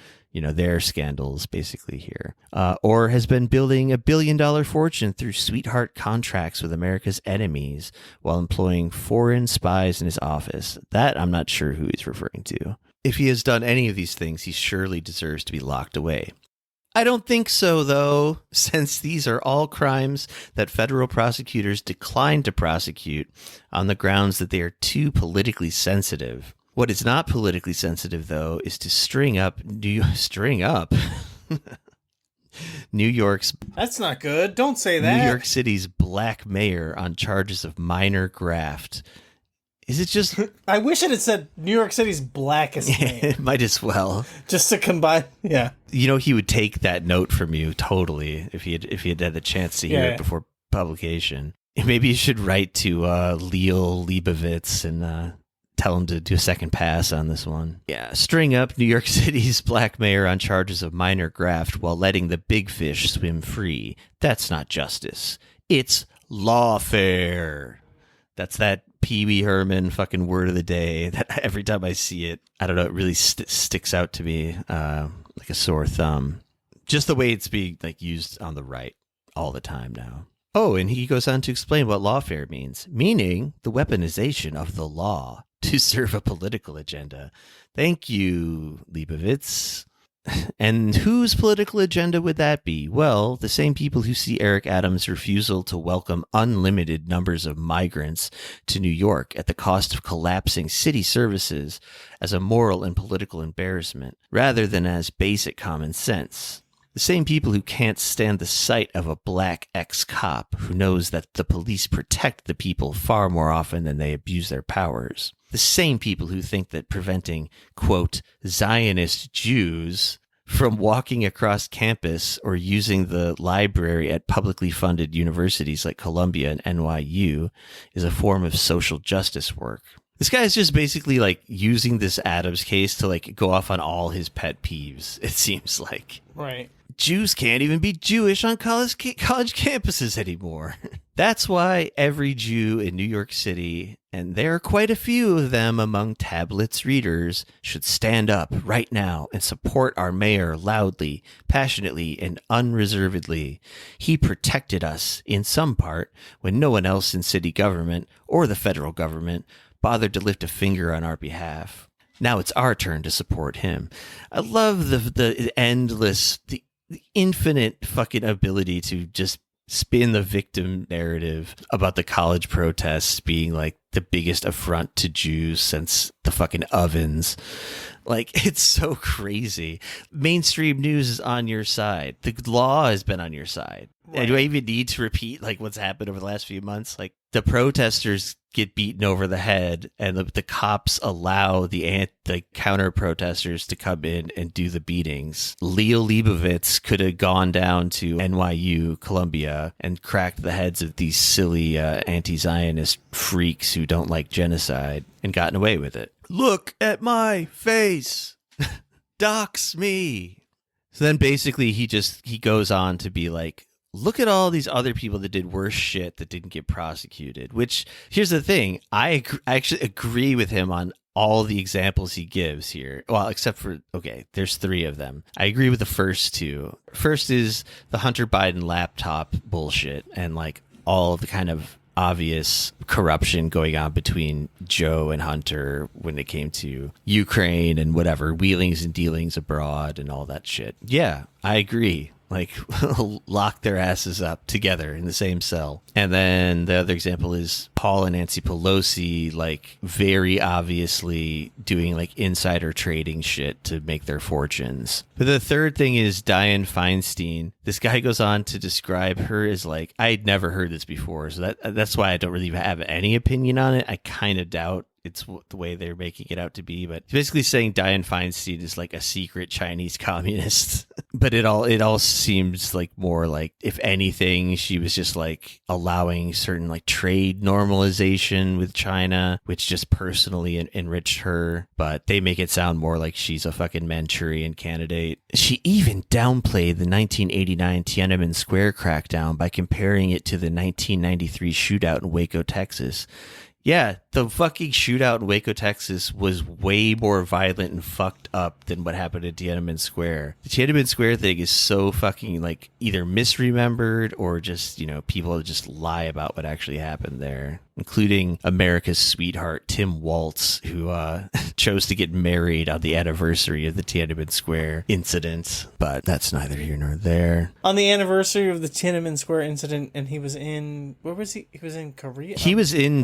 scandals basically here. Or has been building $1 billion fortune through sweetheart contracts with America's enemies while employing foreign spies in his office. That I'm not sure who he's referring to. If he has done any of these things, he surely deserves to be locked away. I don't think so, though, since these are all crimes that federal prosecutors decline to prosecute on the grounds that they are too politically sensitive. What is not politically sensitive, though, is to string up New York's... That's not good. Don't say that. New York City's black mayor on charges of minor graft. Is it just... I wish it had said New York City's blackest mayor. It might as well. Just to combine... Yeah. You know, he would take that note from you totally if he had the chance to hear it before publication. Maybe you should write to Leo Leibovitz and tell him to do a second pass on this one. Yeah, string up New York City's black mayor on charges of minor graft while letting the big fish swim free. That's not justice. It's lawfare. That's that Pee Wee Herman fucking word of the day that every time I see it, I don't know, it really sticks out to me like a sore thumb. Just the way it's being like used on the right all the time now. Oh, and he goes on to explain what lawfare means, meaning the weaponization of the law to serve a political agenda. Thank you, Leibovitz. And whose political agenda would that be? Well, the same people who see Eric Adams' refusal to welcome unlimited numbers of migrants to New York at the cost of collapsing city services as a moral and political embarrassment, rather than as basic common sense. The same people who can't stand the sight of a black ex-cop who knows that the police protect the people far more often than they abuse their powers. The same people who think that preventing, quote, Zionist Jews from walking across campus or using the library at publicly funded universities like Columbia and NYU is a form of social justice work. This guy is just basically like using this Adams case to like go off on all his pet peeves, it seems like. Right. Jews can't even be Jewish on college campuses anymore. That's why every Jew in New York City, and there are quite a few of them among Tablet's readers, should stand up right now and support our mayor loudly, passionately, and unreservedly. He protected us, in some part, when no one else in city government or the federal government bothered to lift a finger on our behalf. Now it's our turn to support him. I love the endless, the infinite fucking ability to just spin the victim narrative about the college protests being like the biggest affront to Jews since the fucking ovens. Like, it's so crazy. Mainstream news is on your side. The law has been on your side. Right. Do I even need to repeat like what's happened over the last few months? Like, the protesters get beaten over the head, and the cops allow the counter protesters to come in and do the beatings. Leo Leibovitz could have gone down to NYU, Columbia, and cracked the heads of these silly anti-Zionist freaks who don't like genocide and gotten away with it. Look at my face. Dox me. So then basically he goes on to be like, look at all these other people that did worse shit that didn't get prosecuted, which, here's the thing, I actually agree with him on all the examples he gives here. Well, except for, okay, there's 3 of them. I agree with the first 2. First is the Hunter Biden laptop bullshit and like all of the kind of obvious corruption going on between Joe and Hunter when it came to Ukraine and whatever, wheelings and dealings abroad and all that shit. Yeah, I agree. Like, lock their asses up together in the same cell. And then the other example is Paul and Nancy Pelosi, like, very obviously doing, like, insider trading shit to make their fortunes. But the third thing is Dianne Feinstein. This guy goes on to describe her as, like, I'd never heard this before, so that's why I don't really have any opinion on it. I kind of doubt it's the way they're making it out to be, but basically saying Dianne Feinstein is like a secret Chinese communist. But it all seems like more like, if anything, she was just like allowing certain like trade normalization with China, which just personally enriched her. But they make it sound more like she's a fucking Manchurian candidate. She even downplayed the 1989 Tiananmen Square crackdown by comparing it to the 1993 shootout in Waco, Texas. Yeah, the fucking shootout in Waco, Texas was way more violent and fucked up than what happened at Tiananmen Square. The Tiananmen Square thing is so fucking, like, either misremembered or just, you know, people just lie about what actually happened there, including America's sweetheart, Tim Waltz, who chose to get married on the anniversary of the Tiananmen Square incident. But that's neither here nor there. On the anniversary of the Tiananmen Square incident, and he was in, where was he? He was in Korea? He was in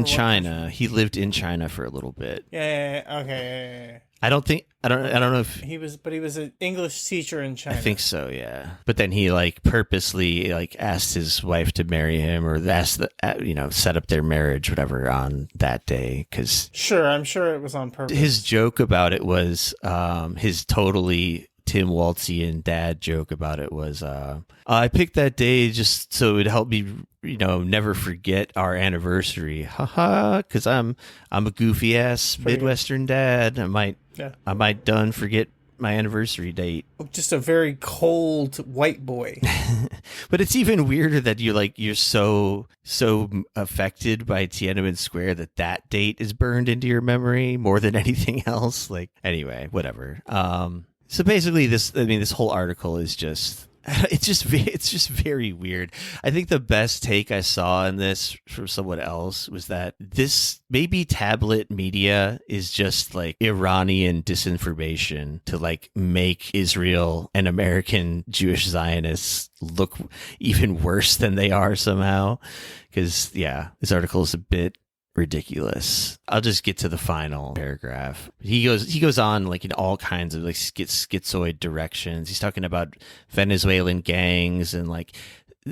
China. He lived in China for a little bit. Yeah, okay. Yeah. I don't know if he was an English teacher in China. I think so, yeah. But then he like purposely like asked his wife to marry him, or set up their marriage, whatever, on that day. Because I'm sure it was on purpose. His joke about it was his totally Tim Waltzian dad joke about it was, I picked that day just so it would help me, never forget our anniversary. Haha, because I'm a goofy ass Midwestern dad. I might done forget my anniversary date. Just a very cold white boy. But it's even weirder that you're so affected by Tiananmen Square that date is burned into your memory more than anything else. Like, anyway, whatever. So basically, this whole article is just, it's just very weird. I think the best take I saw in this from someone else was that this maybe tablet media is just like Iranian disinformation to like make Israel and American Jewish Zionists look even worse than they are somehow. Because, yeah, this article is a bit ridiculous. I'll just get to the final paragraph. He goes on like in all kinds of like schizoid directions. He's talking about Venezuelan gangs, and like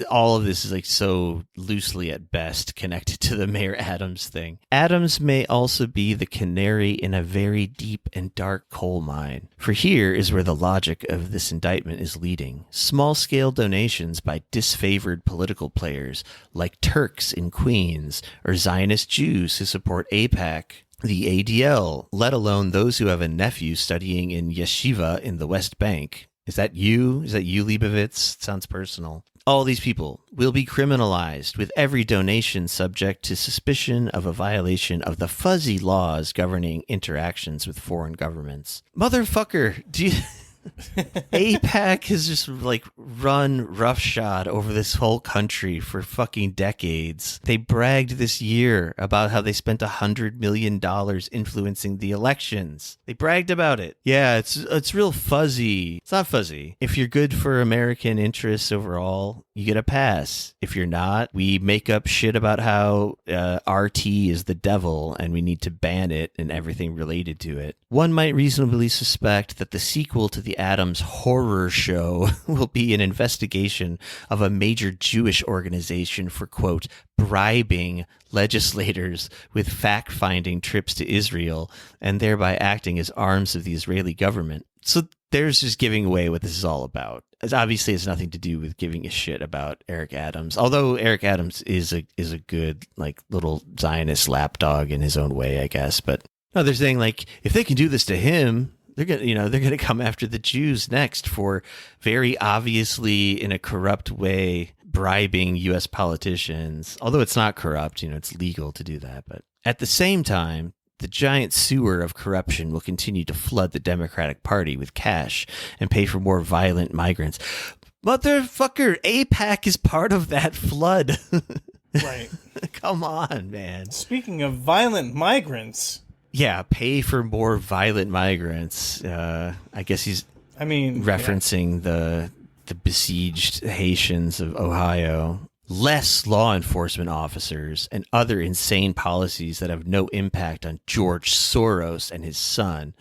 all of this is like so loosely at best connected to the Mayor Adams thing. Adams may also be the canary in a very deep and dark coal mine. For here is where the logic of this indictment is leading. Small-scale donations by disfavored political players like Turks in Queens or Zionist Jews who support AIPAC, the ADL, let alone those who have a nephew studying in yeshiva in the West Bank. Is that you? Is that you, Leibovitz? Sounds personal. All these people will be criminalized, with every donation subject to suspicion of a violation of the fuzzy laws governing interactions with foreign governments. Motherfucker, do you... AIPAC has just like run roughshod over this whole country for fucking decades. They bragged this year about how they spent $100 million influencing the elections. They bragged about it. Yeah, it's real fuzzy. It's not fuzzy. If you're good for American interests overall, you get a pass. If you're not, we make up shit about how RT is the devil and we need to ban it and everything related to it. One might reasonably suspect that the sequel to the Adams horror show will be an investigation of a major Jewish organization for, quote, bribing legislators with fact-finding trips to Israel and thereby acting as arms of the Israeli government. So there's just giving away what this is all about. Obviously, it's nothing to do with giving a shit about Eric Adams, although Eric Adams is a good, like, little Zionist lapdog in his own way, I guess. But no, they're saying, like, if they can do this to him, they're gonna come after the Jews next for very obviously, in a corrupt way, bribing U.S. politicians. Although it's not corrupt, it's legal to do that. But at the same time, the giant sewer of corruption will continue to flood the Democratic Party with cash and pay for more violent migrants. Motherfucker, AIPAC is part of that flood. Right. Come on, man. Speaking of violent migrants. Yeah, pay for more violent migrants. I guess he's referencing the besieged Haitians of Ohio. Less law enforcement officers and other insane policies that have no impact on George Soros and his son.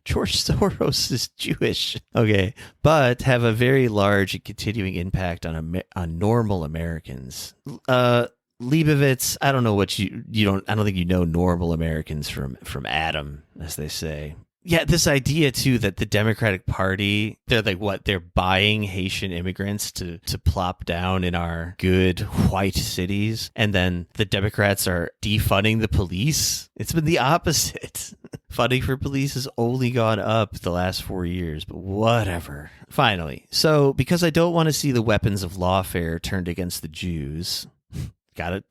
George Soros is Jewish, okay, but have a very large and continuing impact on normal Americans. Leibovitz, I don't know what you don't. I don't think you know normal Americans from Adam, as they say. Yeah, this idea, too, that the Democratic Party, they're like, what, they're buying Haitian immigrants to plop down in our good white cities, and then the Democrats are defunding the police? It's been the opposite. Funding for police has only gone up the last 4 years, but whatever. Finally, so because I don't want to see the weapons of lawfare turned against the Jews, got it,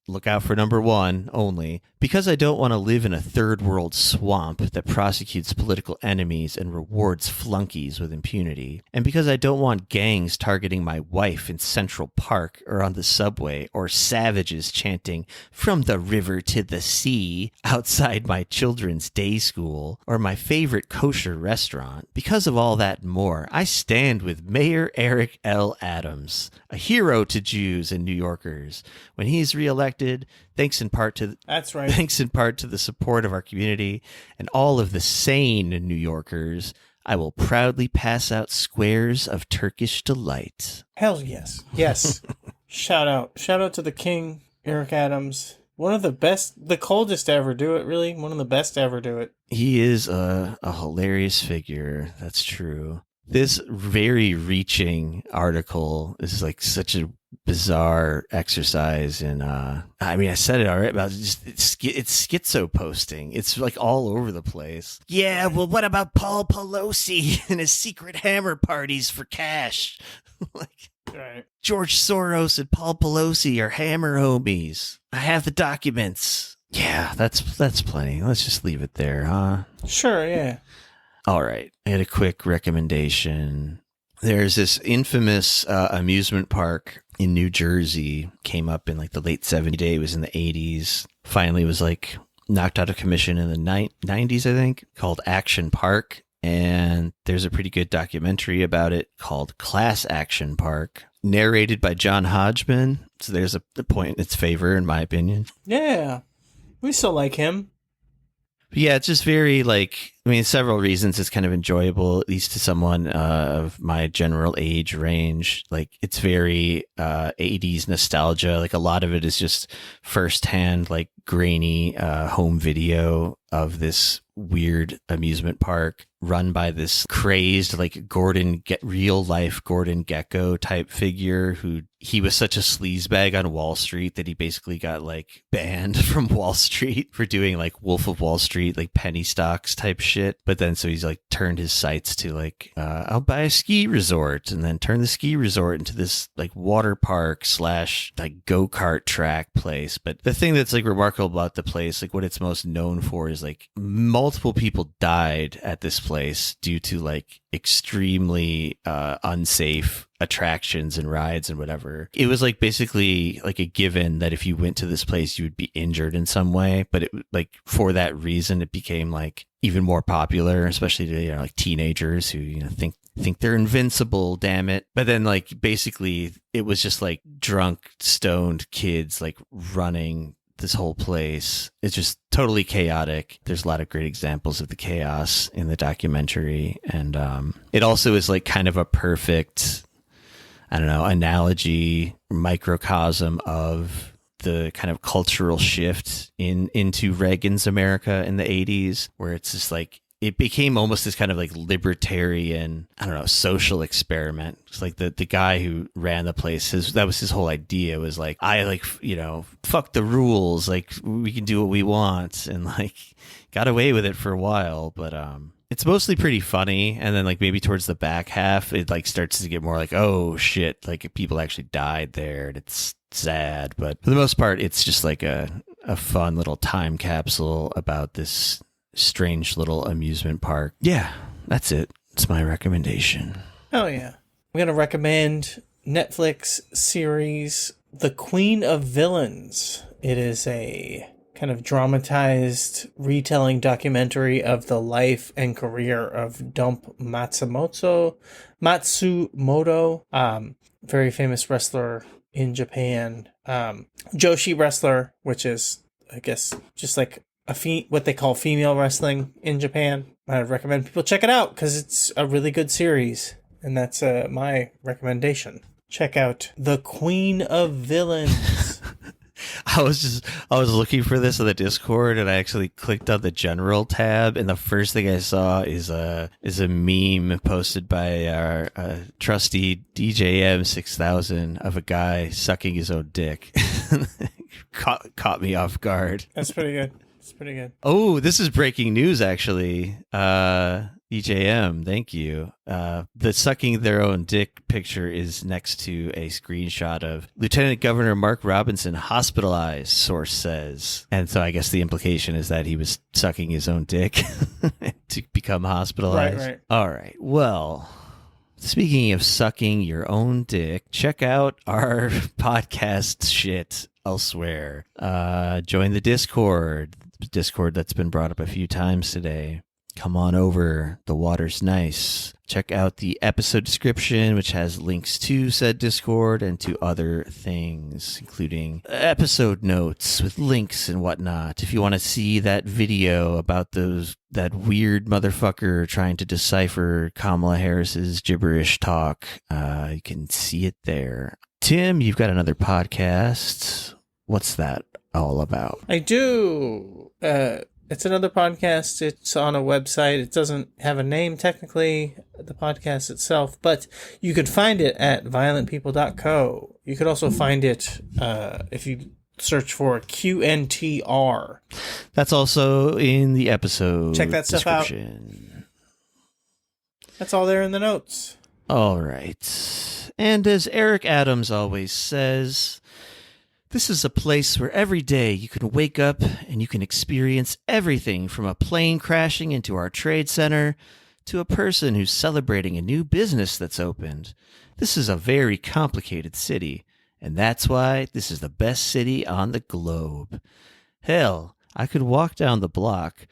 look out for number one only. Because I don't want to live in a third world swamp that prosecutes political enemies and rewards flunkies with impunity. And because I don't want gangs targeting my wife in Central Park or on the subway, or savages chanting "From the river to the sea" outside my children's day school or my favorite kosher restaurant. Because of all that and more, I stand with Mayor Eric L. Adams, a hero to Jews and New Yorkers. When he's reelected, thanks in part to the support of our community and all of the sane New Yorkers, I will proudly pass out squares of Turkish delight. Hell yes. Yes. Shout out to the king, Eric Adams. One of the best, the coldest to ever do it, really. One of the best to ever do it. He is a hilarious figure. That's true. This very reaching article is like such a bizarre exercise in I said it already about it's schizo posting. It's like all over the place. Yeah, well, what about Paul Pelosi and his secret hammer parties for cash? Like, right. George Soros and Paul Pelosi are hammer homies. I have the documents. Yeah, that's plenty. Let's just leave it there, huh? Sure, yeah. All right. I had a quick recommendation. There's this infamous amusement park in New Jersey, came up in like the late 70s. It was in the 80s. Finally was like knocked out of commission in the 90s, I think, called Action Park. And there's a pretty good documentary about it called Class Action Park, narrated by John Hodgman. So there's a point in its favor, in my opinion. Yeah, we still like him. But yeah, it's just very several reasons it's kind of enjoyable, at least to someone of my general age range. Like, it's very 80s nostalgia. Like, a lot of it is just firsthand, like, grainy home video of this weird amusement park run by this crazed, like, real life Gordon Gekko type figure who he was such a sleazebag on Wall Street that he basically got like banned from Wall Street for doing like Wolf of Wall Street, like penny stocks type shit. But then so he's like turned his sights to like, I'll buy a ski resort, and then turn the ski resort into this like water park / like go-kart track place. But the thing that's like remarkable about the place, like what it's most known for, is like multiple people died at this place due to like extremely unsafe attractions and rides and whatever. It was like basically like a given that if you went to this place you would be injured in some way, but it like for that reason it became like even more popular, especially to like teenagers who think they're invincible, damn it. But then like basically it was just like drunk, stoned kids like running this whole place. It's just totally chaotic. There's a lot of great examples of the chaos in the documentary, and it also is like kind of a perfect, I don't know, analogy, microcosm of the kind of cultural shift into Reagan's America in the 80s, where it's just like it became almost this kind of like libertarian, I don't know, social experiment. It's like the guy who ran the place, that was his whole idea, was like, I like, fuck the rules, like we can do what we want, and like got away with it for a while. But it's mostly pretty funny, and then like maybe towards the back half it like starts to get more like, oh shit, like people actually died there, and it's sad. But for the most part it's just like a fun little time capsule about this strange little amusement park. Yeah, that's it. It's my recommendation. Oh yeah. I'm going to recommend Netflix series The Queen of Villains. It is a kind of dramatized retelling documentary of the life and career of Dump Matsumoto, very famous wrestler in Japan. Joshi wrestler, which is, I guess, just like what they call female wrestling in Japan. I recommend people check it out because it's a really good series, and that's my recommendation. Check out The Queen of Villains. I was looking for this on the Discord, and I actually clicked on the general tab, and the first thing I saw is a meme posted by our trusty DJM6000 of a guy sucking his own dick. Caught me off guard. That's pretty good. It's pretty good. Oh, this is breaking news, actually. EJM, thank you. The sucking their own dick picture is next to a screenshot of Lieutenant Governor Mark Robinson hospitalized, source says. And so I guess the implication is that he was sucking his own dick to become hospitalized. Right. All right. Well, speaking of sucking your own dick, check out our podcast shit elsewhere. Join the Discord that's been brought up a few times today. Come on over. The water's nice. Check out the episode description, which has links to said Discord and to other things, including episode notes with links and whatnot. If you want to see that video about that weird motherfucker trying to decipher Kamala Harris's gibberish talk, you can see it there. Tim, you've got another podcast. What's that all about? I do. It's another podcast. It's on a website. It doesn't have a name technically, the podcast itself, but you could find it at violentpeople.co. You could also find it if you search for QNTR. That's also in the episode. Check that stuff out. That's all there in the notes. All right. And as Eric Adams always says, this is a place where every day you can wake up and you can experience everything from a plane crashing into our trade center to a person who's celebrating a new business that's opened. This is a very complicated city, and that's why this is the best city on the globe. Hell, I could walk down the block,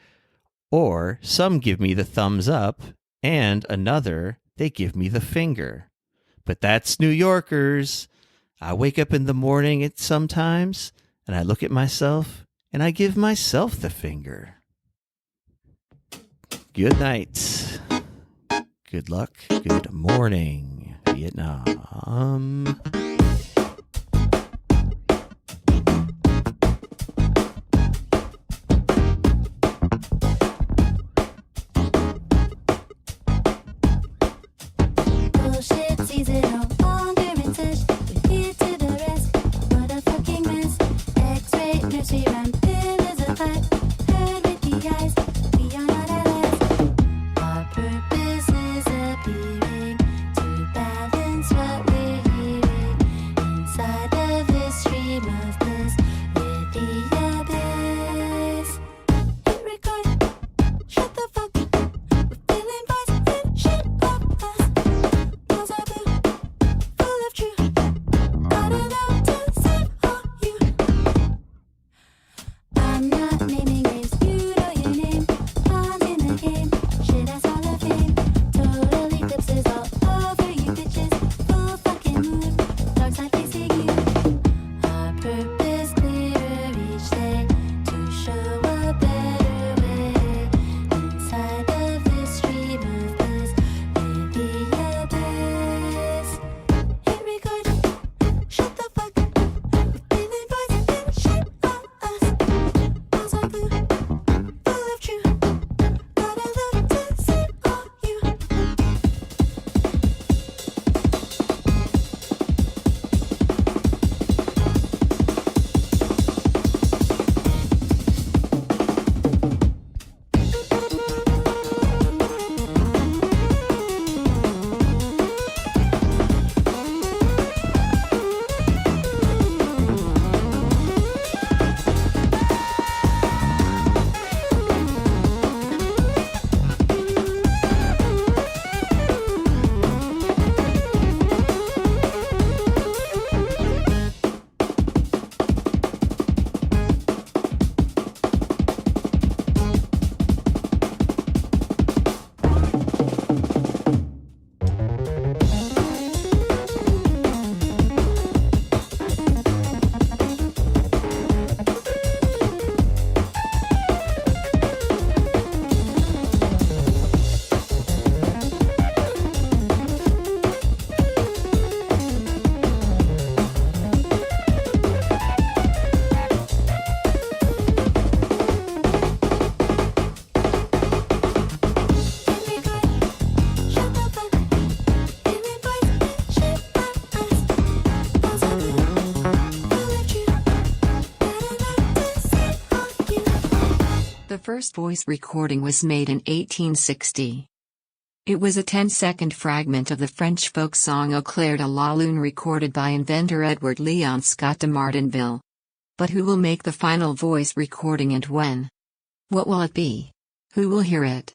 or some give me the thumbs up, and another, they give me the finger. But that's New Yorkers. I wake up in the morning sometimes, and I look at myself, and I give myself the finger. Good night. Good luck. Good morning, Vietnam. Bullshit season no longer in touch. We're here to the rest. What a fucking mess. X-ray nursery rhyme. Pillars of hot. Heard with the eyes. We are not at last. The first voice recording was made in 1860. It was a 10-second fragment of the French folk song Au clair de la lune recorded by inventor Edward Leon Scott de Martinville. But who will make the final voice recording and when? What will it be? Who will hear it?